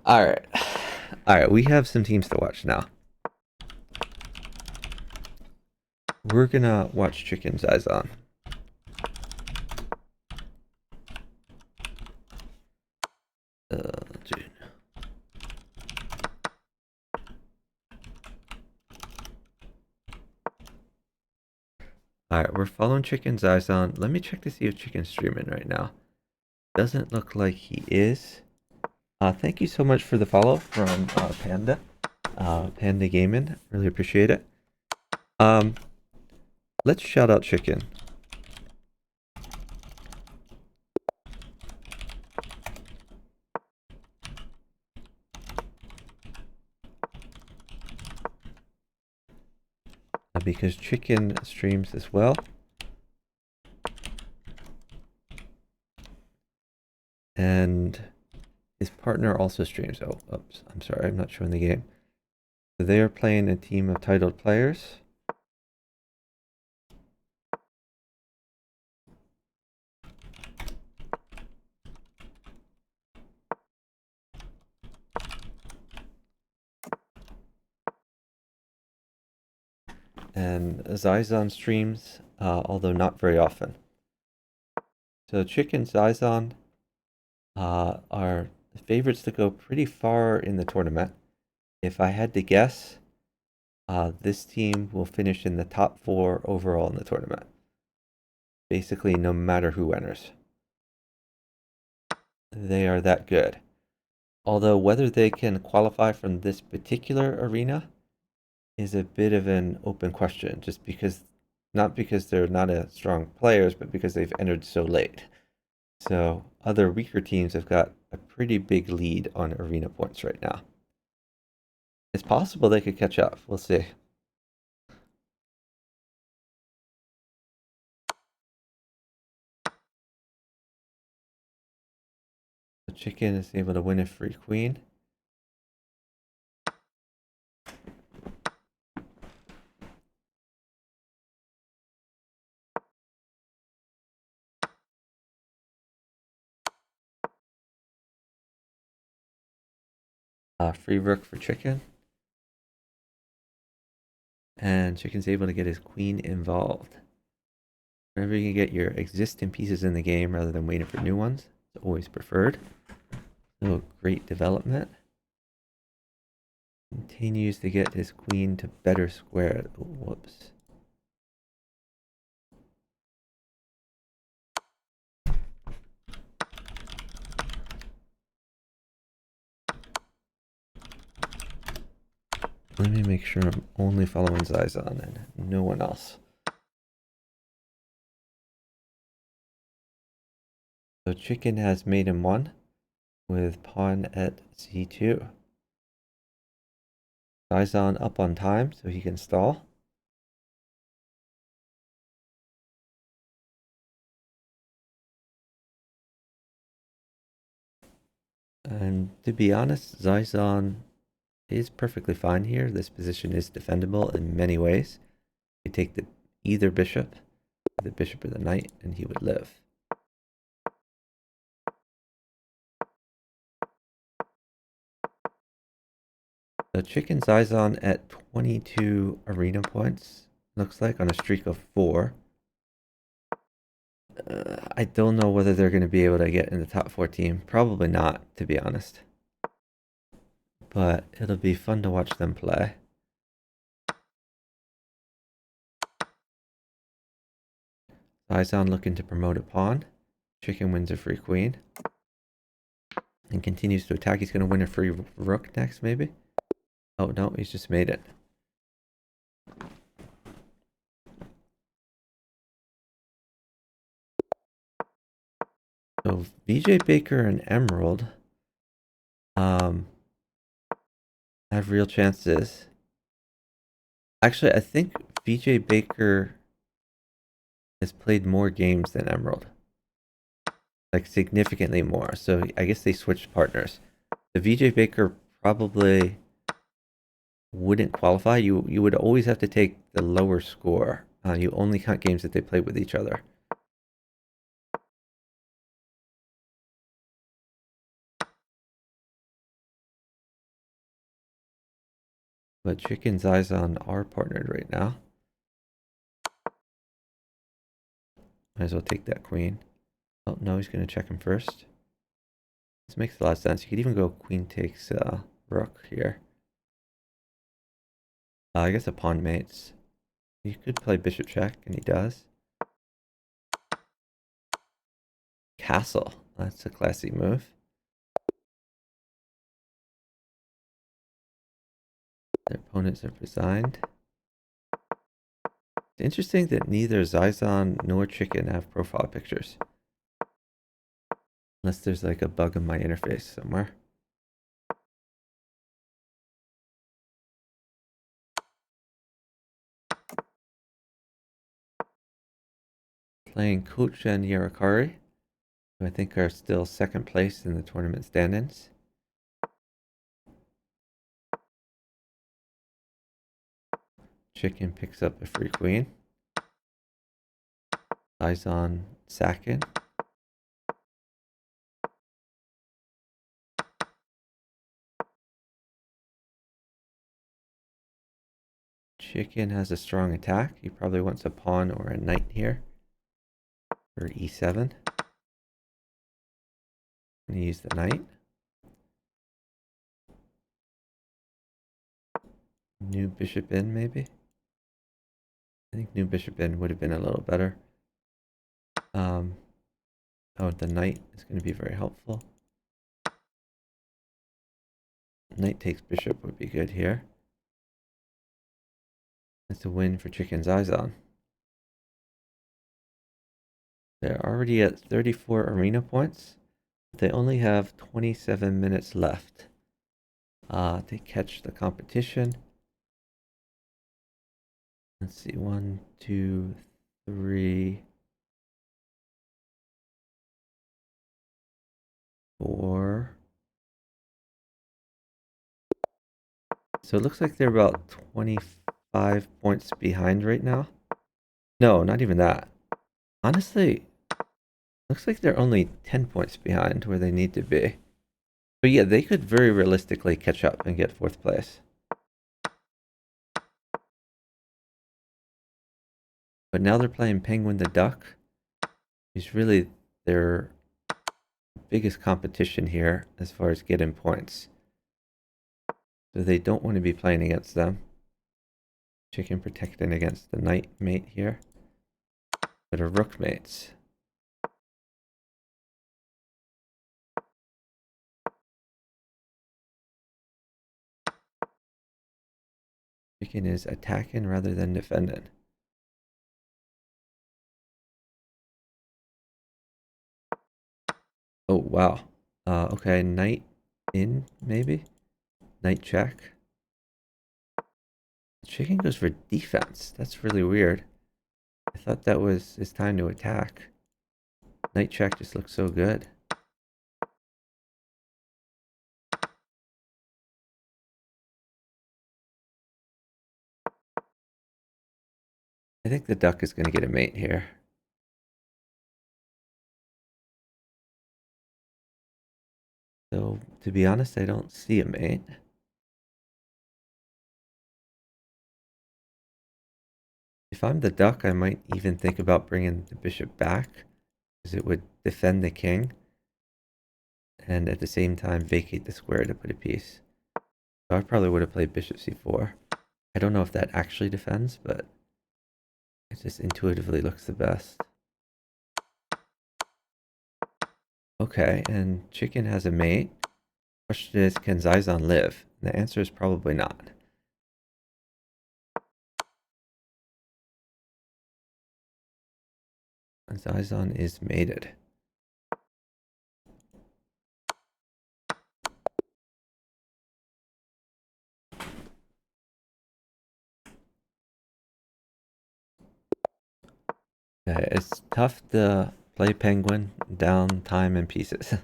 Alright. Alright, we have some teams to watch now. We're gonna watch Chicken Saison. Dude. Alright, we're following Chicken's eyes on. Let me check to see if Chicken's streaming right now. Doesn't look like he is. Thank you so much for the follow from Panda. Panda Gaming. Really appreciate it. Let's shout out Chicken. Because Chicken streams as well. And his partner also streams. Oh, oops. I'm sorry. I'm not showing the game. So they are playing a team of titled players. And Zizon streams, although not very often. So Chicken Zizon are the favorites to go pretty far in the tournament. If I had to guess, this team will finish in the top 4 overall in the tournament. Basically, no matter who enters. They are that good. Although whether they can qualify from this particular arena is a bit of an open question, just because, not because they're not as strong players, but because they've entered so late. So other weaker teams have got a pretty big lead on arena points right now. It's possible they could catch up. We'll see. The Chicken is able to win a free queen. Free rook for Chicken. And Chicken's able to get his queen involved. Whenever you can get your existing pieces in the game rather than waiting for new ones, it's always preferred. So great development. Continues to get his queen to better square. Whoops. Let me make sure I'm only following Zizon and no one else. So Chicken has mate in 1 with pawn at c2. Zizon up on time so he can stall. And to be honest, Zizon is perfectly fine here. This position is defendable in many ways. You take either bishop, the bishop or the knight, and he would live. So Chicken Zizon at 22 arena points, looks like, on a streak of 4. I don't know whether they're going to be able to get in the top 4 team. Probably not, to be honest. But it'll be fun to watch them play. Zizon looking to promote a pawn. Chicken wins a free queen. And continues to attack. He's going to win a free rook next, maybe? Oh, no, he's just made it. So VJ Baker and Emerald have real chances. Actually, I think VJ Baker has played more games than Emerald. Like, significantly more. So I guess they switched partners. The VJ Baker probably wouldn't qualify. You would always have to take the lower score. You only count games that they play with each other. But Chicken's Zizon are partnered right now. Might as well take that queen. Oh, no, he's going to check him first. This makes a lot of sense. You could even go queen takes rook here. I guess a pawn mates. You could play bishop check, and he does. Castle. That's a classy move. Their opponents are resigned. It's interesting that neither Zizon nor Chicken have profile pictures. Unless there's like a bug in my interface somewhere. Playing Coach and Yarakari, who I think are still second place in the tournament stand-ins. Chicken picks up a free queen. Zizon sacking. Chicken has a strong attack. He probably wants a pawn or a knight here. For e7. And use the knight. New bishop in, maybe? I think new bishop in would have been a little better. Oh, the knight is going to be very helpful. Knight takes bishop would be good here. That's a win for Chicken Zizon. They're already at 34 arena points. They only have 27 minutes left to catch the competition. Let's see, 1, 2, 3, 4. So it looks like they're about 25 points behind right now. No, not even that. Honestly, looks like they're only 10 points behind where they need to be. But yeah, they could very realistically catch up and get 4th place. But now they're playing Penguin the Duck. He's really their biggest competition here as far as getting points. So they don't want to be playing against them. Chicken protecting against the knight mate here. But are rook mates. Chicken is attacking rather than defending. Oh, wow. Okay, knight in, maybe? Knight check. Chicken goes for defense. That's really weird. I thought that was his time to attack. Knight check just looks so good. I think the duck is going to get a mate here. So, to be honest, I don't see a mate. If I'm the duck, I might even think about bringing the bishop back, because it would defend the king, and at the same time vacate the square to put a piece. So I probably would have played bishop c4. I don't know if that actually defends, but it just intuitively looks the best. Okay, and chicken has a mate. Question is, can Zizon live? And the answer is probably not. And Zizon is mated. Okay, it's tough to play Penguin down time and pieces.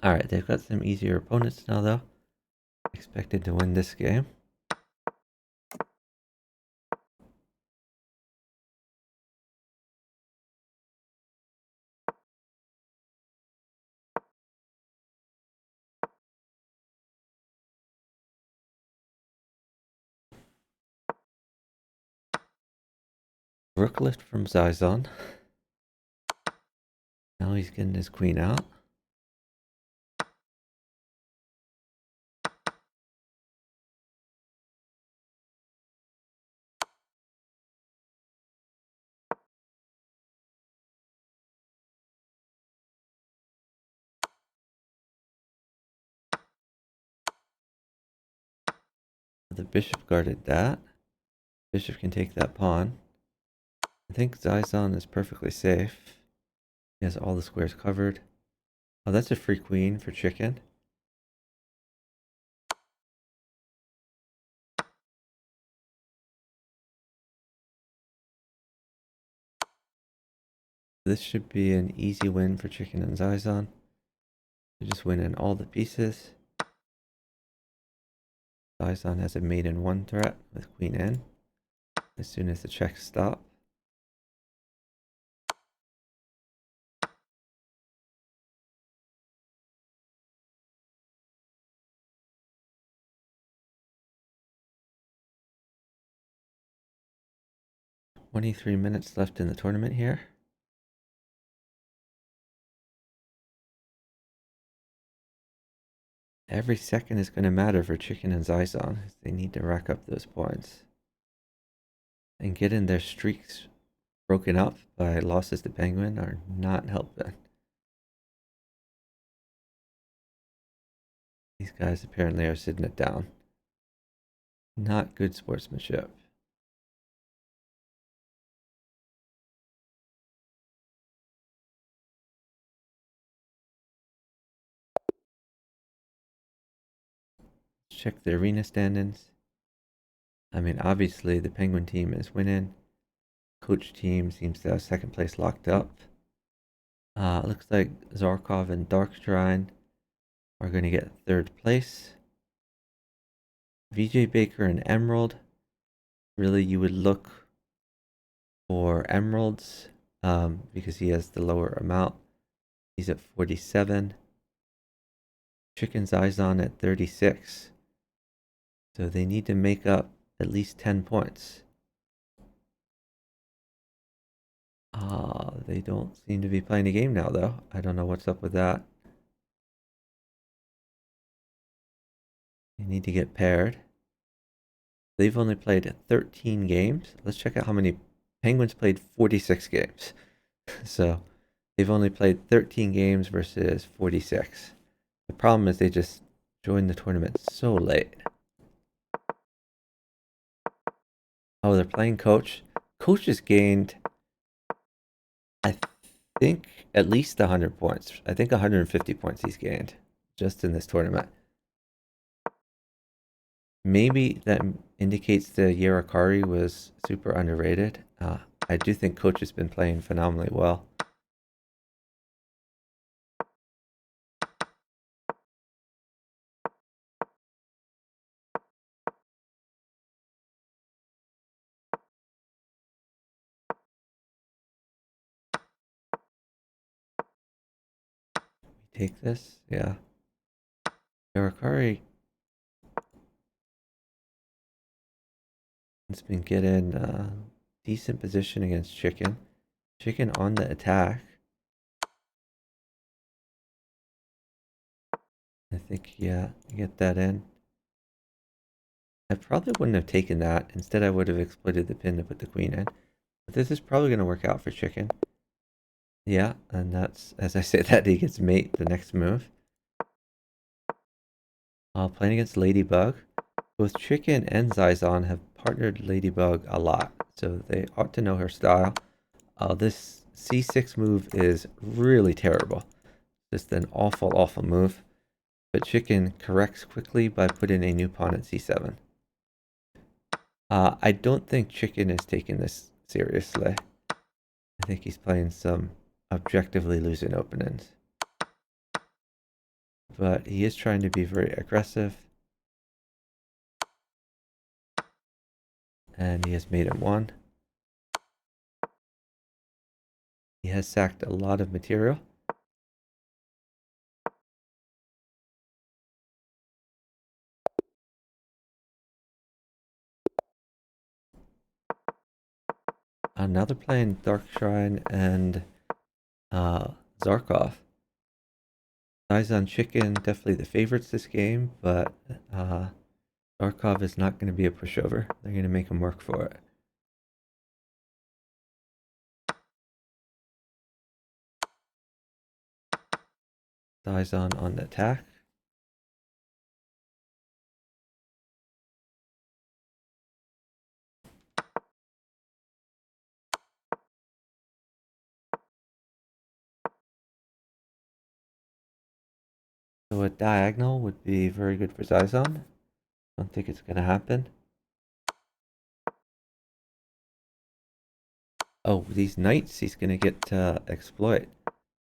Alright, they've got some easier opponents now though. Expected to win this game. Rook lift from Zizon. Now he's getting his queen out. The bishop guarded that. Bishop can take that pawn. I think Zizon is perfectly safe. He has all the squares covered. Oh, that's a free queen for chicken. This should be an easy win for chicken and Zizon. They just win in all the pieces. Zizon has a mate in one threat with queen in. As soon as the checks stop. "23 minutes left in the tournament here. Every second is going to matter for chicken and Zizon. They need to rack up those points. And getting their streaks broken up by losses to Penguin are not helping. These guys apparently are sitting it down. Not good sportsmanship. Check the arena standings. I mean, obviously the Penguin team is winning. Coach team seems to have second place locked up. Looks like Zarkov and Darkshrine are going to get third place. VJ Baker and Emerald. Really, you would look for Emeralds because he has the lower amount. He's at 47. Chicken's Eyes on at 36. So they need to make up at least 10 points. They don't seem to be playing a game now, though. I don't know what's up with that. They need to get paired. They've only played 13 games. Let's check out how many. Penguins played 46 games. So they've only played 13 games versus 46. The problem is they just joined the tournament so late. Oh, they're playing Coach. Coach has gained, I think, at least 100 points. I think 150 points he's gained just in this tournament. Maybe that indicates that Yerakari was super underrated. I do think Coach has been playing phenomenally well. Take this, yeah. Yorakari has been getting decent position against Chicken. Chicken on the attack. I think, yeah, get that in. I probably wouldn't have taken that. Instead, I would have exploited the pin to put the queen in. But this is probably going to work out for Chicken. Yeah, and that's, as I say that, he gets mate the next move. Playing against Ladybug. Both Chicken and Zizon have partnered Ladybug a lot, so they ought to know her style. This C6 move is really terrible. Just an awful, awful move. But Chicken corrects quickly by putting a new pawn at C7. I don't think Chicken is taking this seriously. I think he's playing some objectively losing openings. But he is trying to be very aggressive. And he has made him one. He has sacked a lot of material. Now they're playing Dark Shrine and Zarkov. Zizon Chicken, definitely the favorites this game, but Zarkov is not going to be a pushover. They're going to make him work for it. Zizon on the attack. So a diagonal would be very good for Zizon. Don't think it's going to happen. Oh, these knights he's going to get to exploit.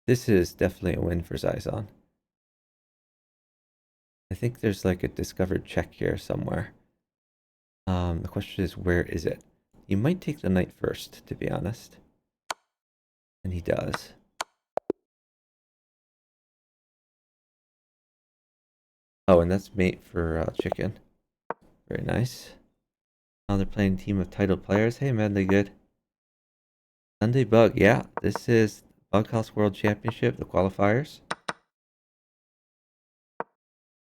This is definitely a win for Zizon. I think there's like a discovered check here somewhere. The question is, where is it? You might take the knight first, to be honest. And he does. Oh, and that's mate for Chicken. Very nice. Now they're playing a team of titled players. Hey man, they good. Sunday Bug, yeah. This is Bughouse World Championship, the qualifiers.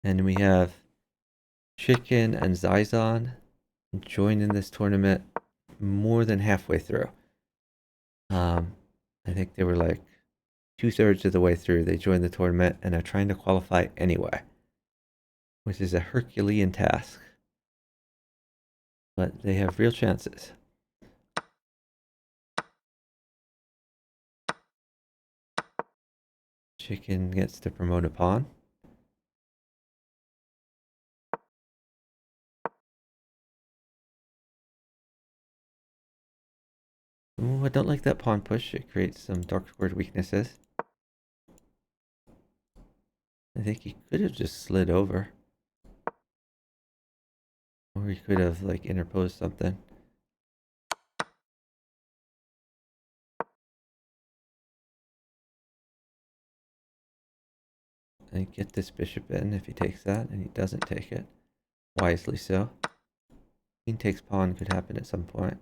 And we have Chicken and Zizon joining this tournament more than halfway through. I think they were like 2/3 of the way through. They joined the tournament and are trying to qualify anyway, which is a Herculean task. But they have real chances. Chicken gets to promote a pawn. Ooh, I don't like that pawn push. It creates some dark squared weaknesses. I think he could have just slid over. Or he could have like interposed something. And get this bishop in if he takes that, and he doesn't take it. Wisely so. Queen takes pawn could happen at some point.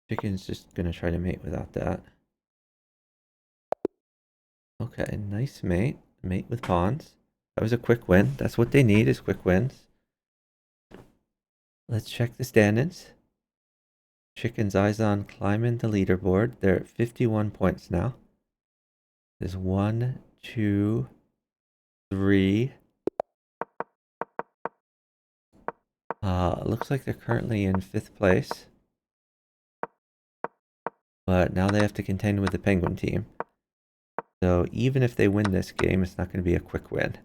Chicken's just gonna try to mate without that. Okay, nice mate. Mate with pawns. That was a quick win. That's what they need, is quick wins. Let's check the standings. Chicken's eyes on climbing the leaderboard. They're at 51 points now. There's 1, 2, 3. Looks like they're currently in 5th place. But now they have to contend with the Penguin team. So even if they win this game, it's not going to be a quick win.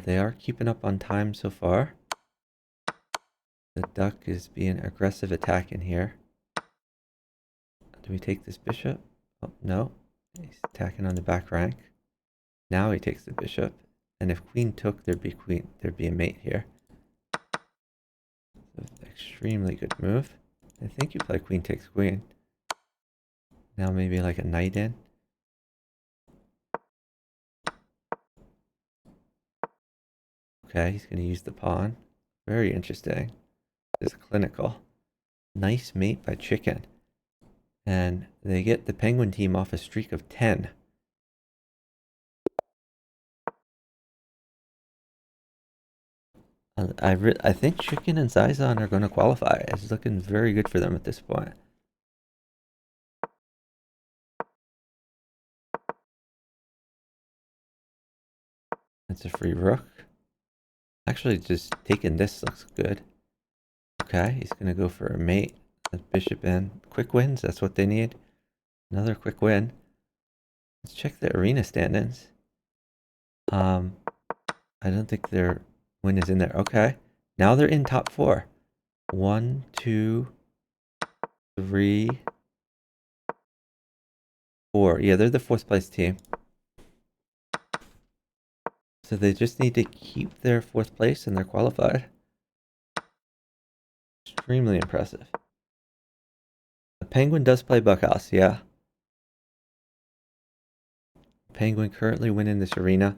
They are keeping up on time so far. The duck is being aggressive attacking here. Do we take this bishop? Oh, no. He's attacking on the back rank. Now he takes the bishop. And if queen took, there'd be a mate here. So extremely good move. I think you play queen takes queen. Now maybe like a knight in. Okay, he's going to use the pawn. Very interesting. This is clinical. Nice mate by Chicken. And they get the Penguin team off a streak of 10. I think Chicken and Zizon are going to qualify. It's looking very good for them at this point. That's a free rook. Actually, just taking this looks good. Okay, he's going to go for a mate. Bishop in. Quick wins, that's what they need. Another quick win. Let's check the arena standings. I don't think their win is in there. Okay, now they're in top 4. 1, 2, 3, 4. Yeah, they're the 4th place team. So they just need to keep their 4th place and they're qualified. Extremely impressive. The Penguin does play Bughouse, yeah. Penguin currently winning this arena.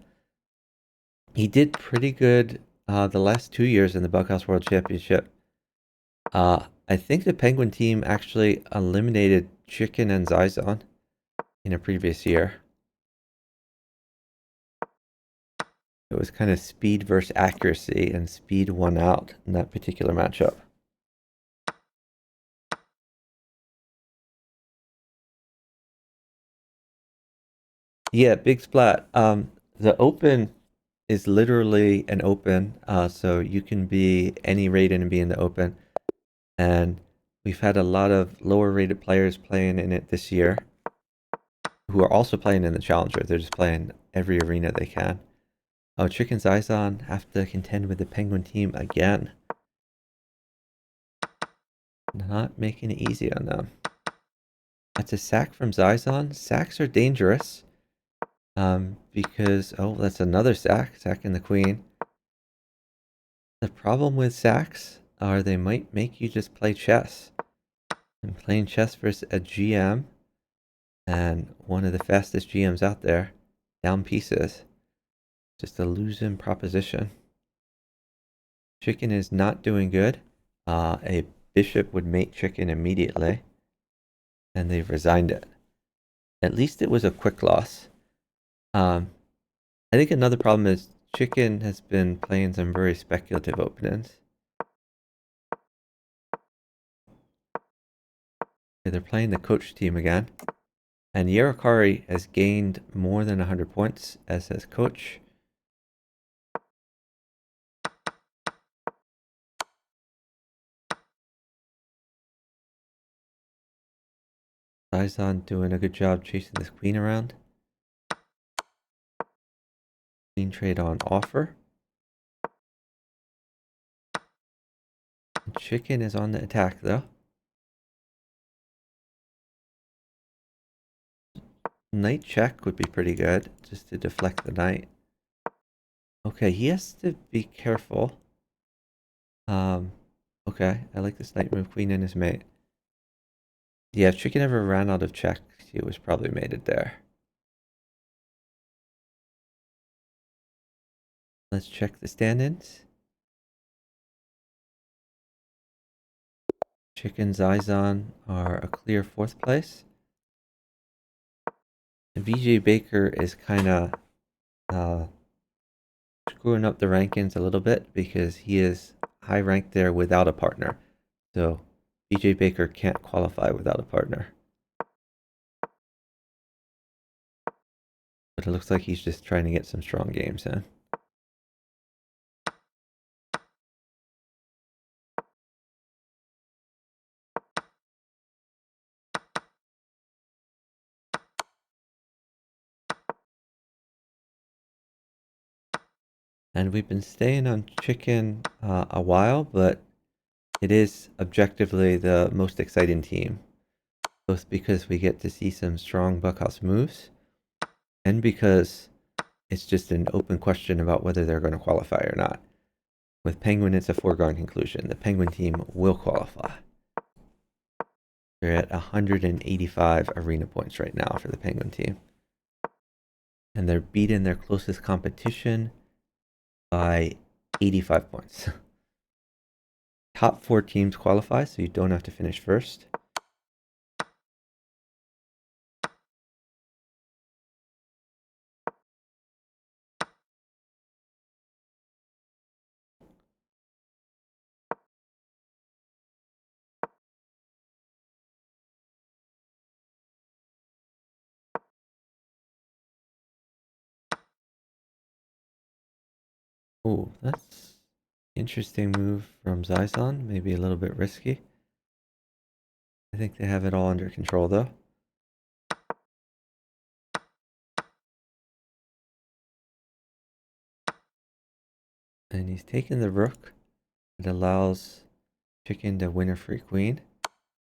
He did pretty good the last 2 years in the Bughouse World Championship. I think the Penguin team actually eliminated Chicken and Zizon in a previous year. It was kind of speed versus accuracy, and speed won out in that particular matchup. Yeah, big splat. The open is literally an open, so you can be any rated and be in the open. And we've had a lot of lower rated players playing in it this year who are also playing in the Challenger. They're just playing every arena they can. Oh, Chicken's Zizon have to contend with the Penguin team again. Not making it easy on them. That's a sack from Zizon. Sacks are dangerous. Because, oh, that's another sack. Sacking the queen. The problem with sacks are they might make you just play chess. And playing chess versus a GM, and one of the fastest GMs out there, down pieces. Just a losing proposition. Chicken is not doing good. A bishop would mate Chicken immediately. And they've resigned it. At least it was a quick loss. I think another problem is Chicken has been playing some very speculative openings. Okay, they're playing the coach team again. And Yerikari has gained more than 100 points, as has coach. Zizon doing a good job chasing this queen around. Queen trade on offer. Chicken is on the attack though. Knight check would be pretty good, just to deflect the knight. Okay, he has to be careful. Okay, I like this knight move. Queen in his mate. Yeah, if Chicken ever ran out of checks, he was probably mated there. Let's check the stand-ins. Chicken, Zizon are a clear 4th place. And BJ Baker is kind of screwing up the rankings a little bit because he is high ranked there without a partner. So BJ Baker can't qualify without a partner. But it looks like he's just trying to get some strong games in. And we've been staying on Chicken a while, but it is objectively the most exciting team. Both because we get to see some strong Bughouse moves, and because It's just an open question about whether they're going to qualify or not. With Penguin, it's a foregone conclusion. The Penguin team will qualify. They're at 185 arena points right now for the Penguin team. And they're beating their closest competition by 85 points. Top 4 teams qualify, so you don't have to finish first. Oh, that's interesting move from Zizon. Maybe a little bit risky. I think they have it all under control though. And he's taken the rook. It allows Chicken to win a free queen.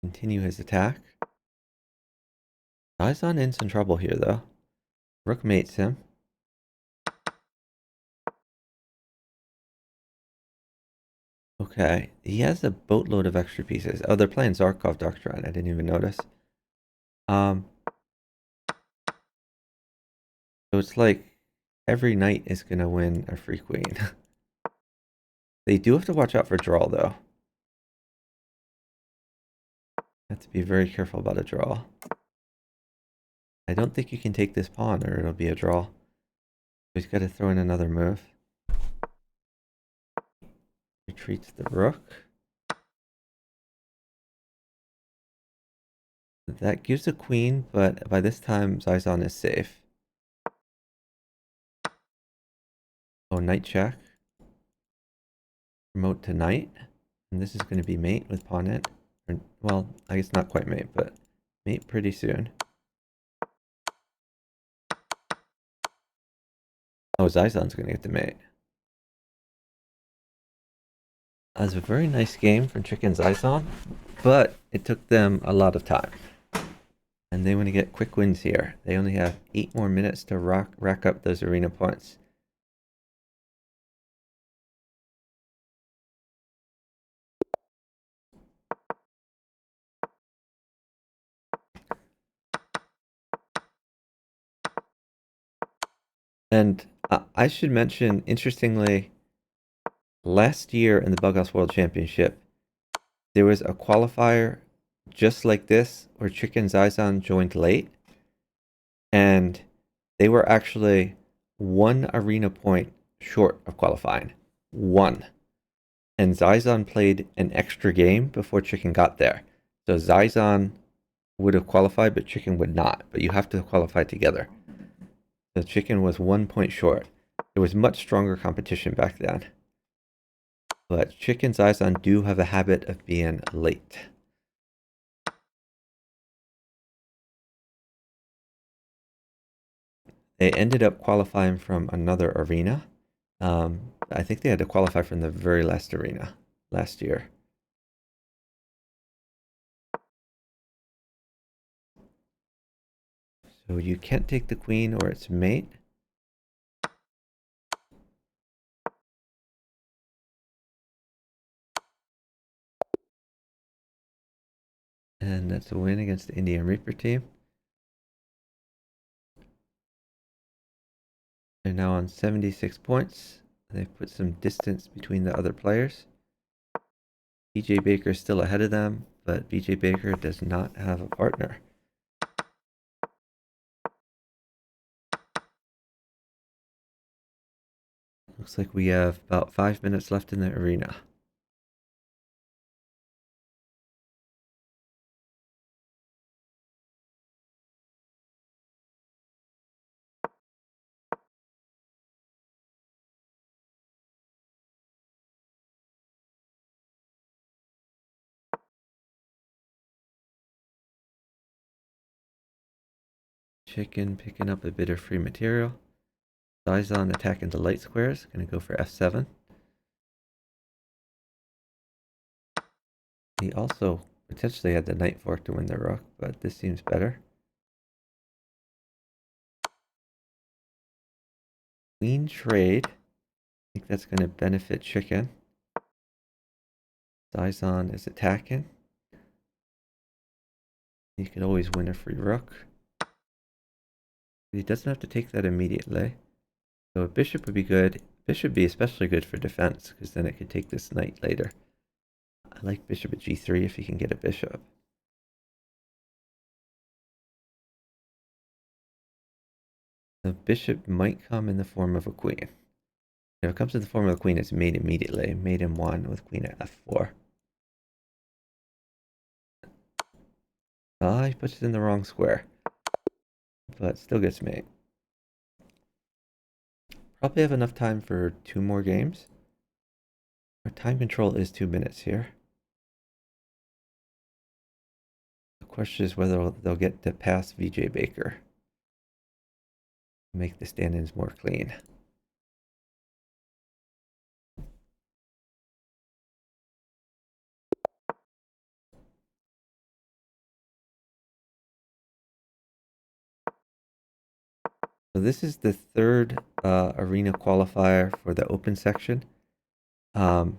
Continue his attack. Zizon in some trouble here though. Rook mates him. Okay, he has a boatload of extra pieces. Oh, they're playing Zarkov Doctrine. I didn't even notice. So it's like every knight is gonna win a free queen. They do have to watch out for draw though. Have to be very careful about a draw. I don't think you can take this pawn or it'll be a draw. He's got to throw in another move. Retreats the rook. That gives a queen, but by this time Zizon is safe. Oh, knight check. Promote to knight. And this is going to be mate with pawn it. Or, well, I guess not quite mate, but mate pretty soon. Oh, Zizon's going to get the mate. That was a very nice game from Chicken Zizon, but it took them a lot of time. And they want to get quick wins here. They only have 8 more minutes to rack up those arena points. And I should mention, interestingly, last year in the Bughouse World Championship, there was a qualifier just like this where Chicken Zizon joined late. And they were actually 1 arena point short of qualifying. 1. And Zizon played an extra game before Chicken got there. So Zizon would have qualified, but Chicken would not. But you have to qualify together. The Chicken was 1 point short. There was much stronger competition back then. But Chicken Zizon do have a habit of being late. They ended up qualifying from another arena. I think they had to qualify from the very last arena last year. So you can't take the queen or its mate. And that's a win against the Indian Reaper team. They're now on 76 points. They've put some distance between the other players. BJ Baker is still ahead of them, but BJ Baker does not have a partner. Looks like we have about 5 minutes left in the arena. Chicken picking up a bit of free material. Zizon attacking the light squares. Gonna go for f7. He also potentially had the knight fork to win the rook, but this seems better. queen trade. I think that's going to benefit Chicken. Zizon is attacking. He could always win a free rook. He doesn't have to take that immediately. So a bishop would be good. Bishop would be especially good for defense, because then it could take this knight later. I like bishop at g3 if he can get a bishop. The bishop might come in the form of a queen. If it comes in the form of a queen, it's mate immediately. Mate in 1 with queen at f4. He puts it in the wrong square, but still gets mate. Probably have enough time for 2 more games. Our time control is 2 minutes here. The question is whether they'll get to pass VJ Baker. Make the stand-ins more clean. So this is the third arena qualifier for the open section. There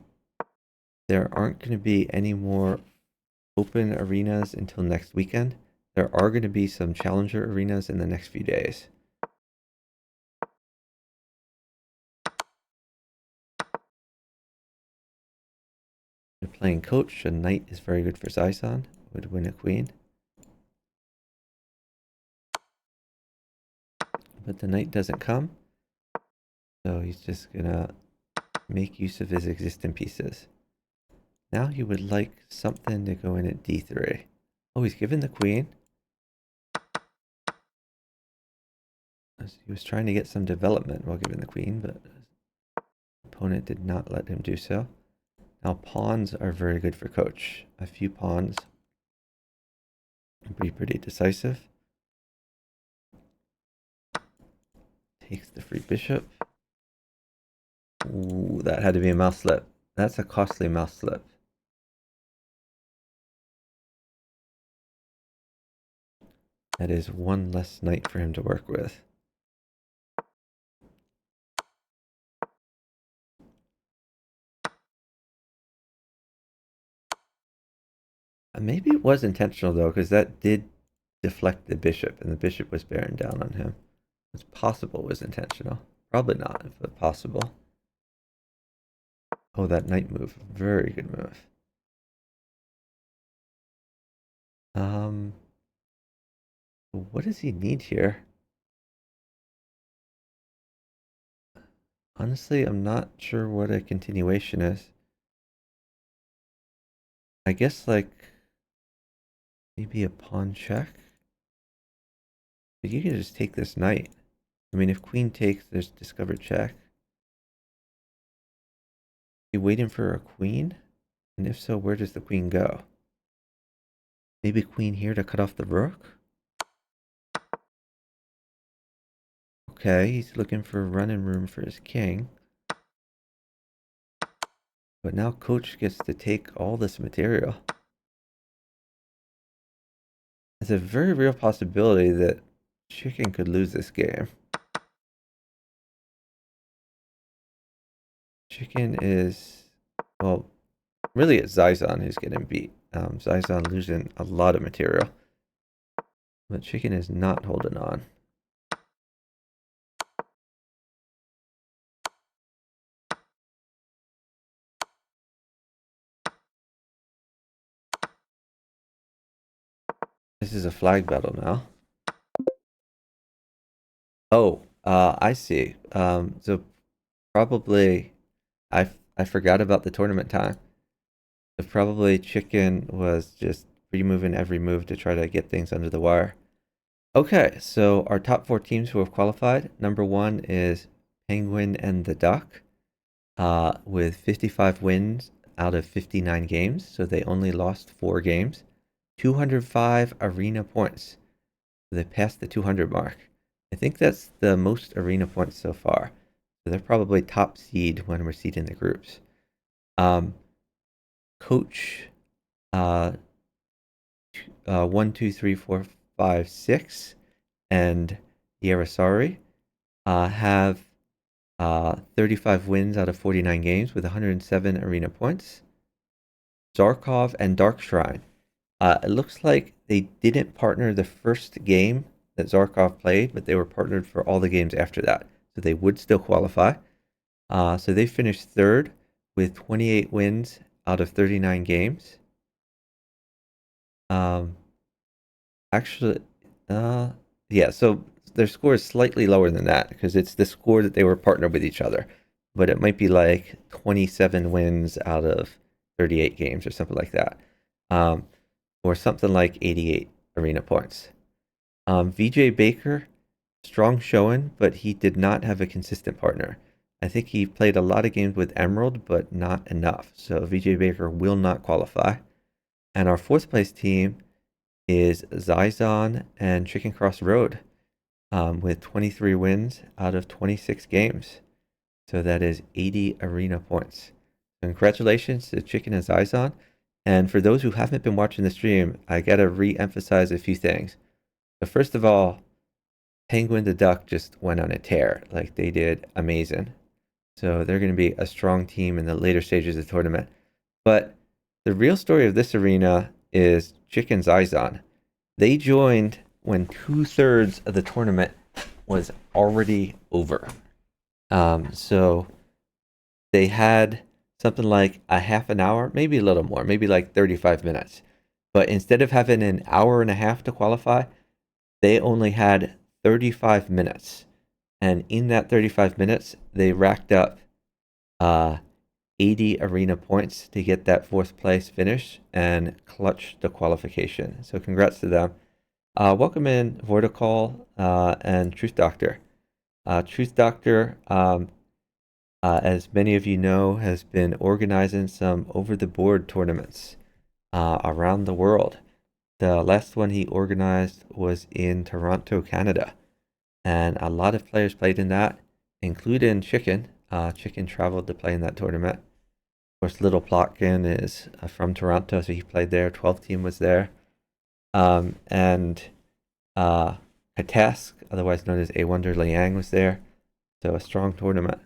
aren't going to be any more open arenas until next weekend. There are going to be some challenger arenas in the next few days. They're playing coach. A knight is very good for Zizon. Would win a queen. But the knight doesn't come. So he's just going to make use of his existing pieces. Now he would like something to go in at d3. Oh, he's given the queen. He was trying to get some development while giving the queen, but his opponent did not let him do so. Now pawns are very good for coach. A few pawns would be pretty decisive. Takes the free bishop. Ooh, that had to be a mouse slip. That's a costly mouse slip. That is one less knight for him to work with. Maybe it was intentional though, because that did deflect the bishop, and the bishop was bearing down on him. It's possible it was intentional. Probably not, but possible. Oh, that knight move. Very good move. What does he need here? Honestly, I'm not sure what a continuation is. I guess like maybe a pawn check. But you can just take this knight. I mean, if queen takes, there's discovered check. You waiting for a queen? And if so, where does the queen go? Maybe queen here to cut off the rook? Okay, he's looking for running room for his king. But now coach gets to take all this material. It's a very real possibility that Chicken could lose this game. Chicken is, well, really it's Zizon who's getting beat. Zizon losing a lot of material. But Chicken is not holding on. This is a flag battle now. Oh, I see. So probably I forgot about the tournament time. So probably Chicken was just removing every move to try to get things under the wire. Okay, so our top 4 teams who have qualified. Number 1 is Penguin and the Duck, with 55 wins out of 59 games. So they only lost 4 games. 205 arena points. So they passed the 200 mark. I think that's the most arena points so far. So they're probably top seed when we're seeding the groups. Coach 1, 2, 3, 4, 5, 6, and Yarasari have 35 wins out of 49 games with 107 arena points. Zarkov and Dark Shrine. It looks like they didn't partner the first game that Zarkov played, but they were partnered for all the games after that. So they would still qualify. So they finished third with 28 wins out of 39 games. Um, actually, yeah, so their score is slightly lower than that because it's the score that they were partnered with each other. But it might be like 27 wins out of 38 games or something like that. Or something like 88 arena points. VJ Baker, strong showing, but he did not have a consistent partner. I think he played a lot of games with Emerald, but not enough. So VJ Baker will not qualify. And our fourth place team is Zyzon and Chicken Cross Road with 23 wins out of 26 games. So that is 80 arena points. Congratulations to Chicken and Zyzon. And for those who haven't been watching the stream, I gotta re-emphasize a few things. But first of all, Penguin the Duck just went on a tear. Like, they did amazing. So they're going to be a strong team in the later stages of the tournament. But the real story of this arena is Chicken Zyzon. They joined when 2/3 of the tournament was already over. So they had something like a half an hour, maybe a little more, maybe like 35 minutes. But instead of having an hour and a half to qualify, they only had 35 minutes. And in that 35 minutes, they racked up 80 arena points to get that fourth place finish and clutch the qualification. So congrats to them. Welcome in Vorticall and Truth Doctor. Truth Doctor, as many of you know, has been organizing some over-the-board tournaments around the world. The last one he organized was in Toronto, Canada. And a lot of players played in that, including Chicken. Chicken traveled to play in that tournament. Of course, Little Plotkin is from Toronto, so he played there. 12 team was there. And Katask, otherwise known as A Wonder Liang, was there. So a strong tournament.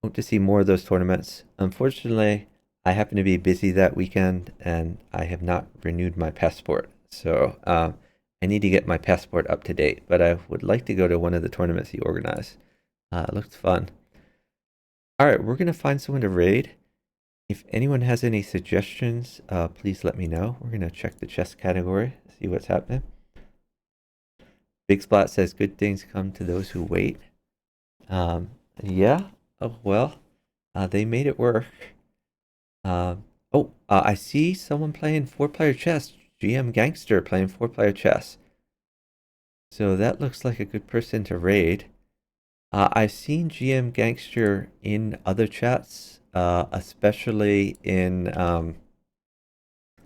Hope to see more of those tournaments. Unfortunately, I happen to be busy that weekend, and I have not renewed my passport. So I need to get my passport up to date, but I would like to go to one of the tournaments he organized. It looked fun. All right, we're going to find someone to raid. If anyone has any suggestions, please let me know. We're going to check the chess category, see what's happening. Big Splat says, good things come to those who wait. Yeah, oh well, they made it work. I see someone playing 4-player chess. GM Gangster playing 4-player chess. So that looks like a good person to raid. I've seen GM Gangster in other chats, especially in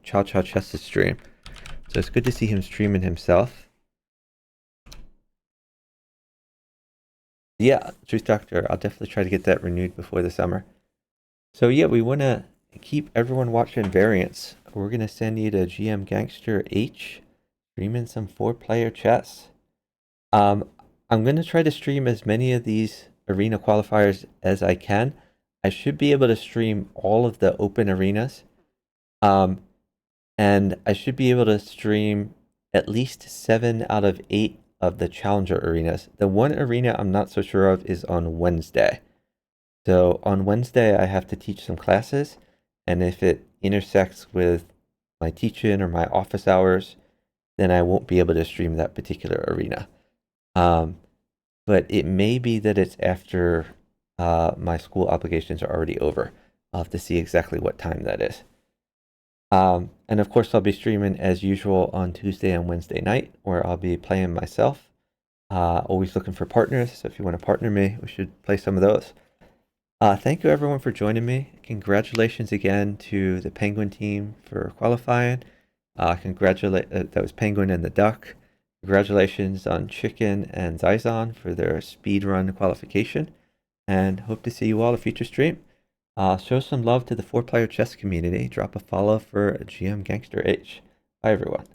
Cha Cha Chess's stream. So it's good to see him streaming himself. Yeah, Truth Doctor, I'll definitely try to get that renewed before the summer. So yeah, we want to keep everyone watching variants. We're going to send you to GM Gangster H, streaming some 4-player chess. I'm going to try to stream as many of these arena qualifiers as I can. I should be able to stream all of the open arenas. And I should be able to stream at least 7 out of 8 of the challenger arenas. The one arena I'm not so sure of is on Wednesday. So on Wednesday, I have to teach some classes. And if it intersects with my teaching or my office hours, then I won't be able to stream that particular arena. But it may be that it's after my school obligations are already over. I'll have to see exactly what time that is. And of course, I'll be streaming as usual on Tuesday and Wednesday night, where I'll be playing myself. Always looking for partners, so if you want to partner me, we should play some of those. Thank you everyone for joining me. Congratulations again to the Penguin team for qualifying. That was Penguin and the Duck. Congratulations on Chicken and Zyzon for their speedrun qualification, and hope to see you all at a future stream. Show some love to the 4-player chess community. Drop a follow for GM Gangster H. Bye everyone.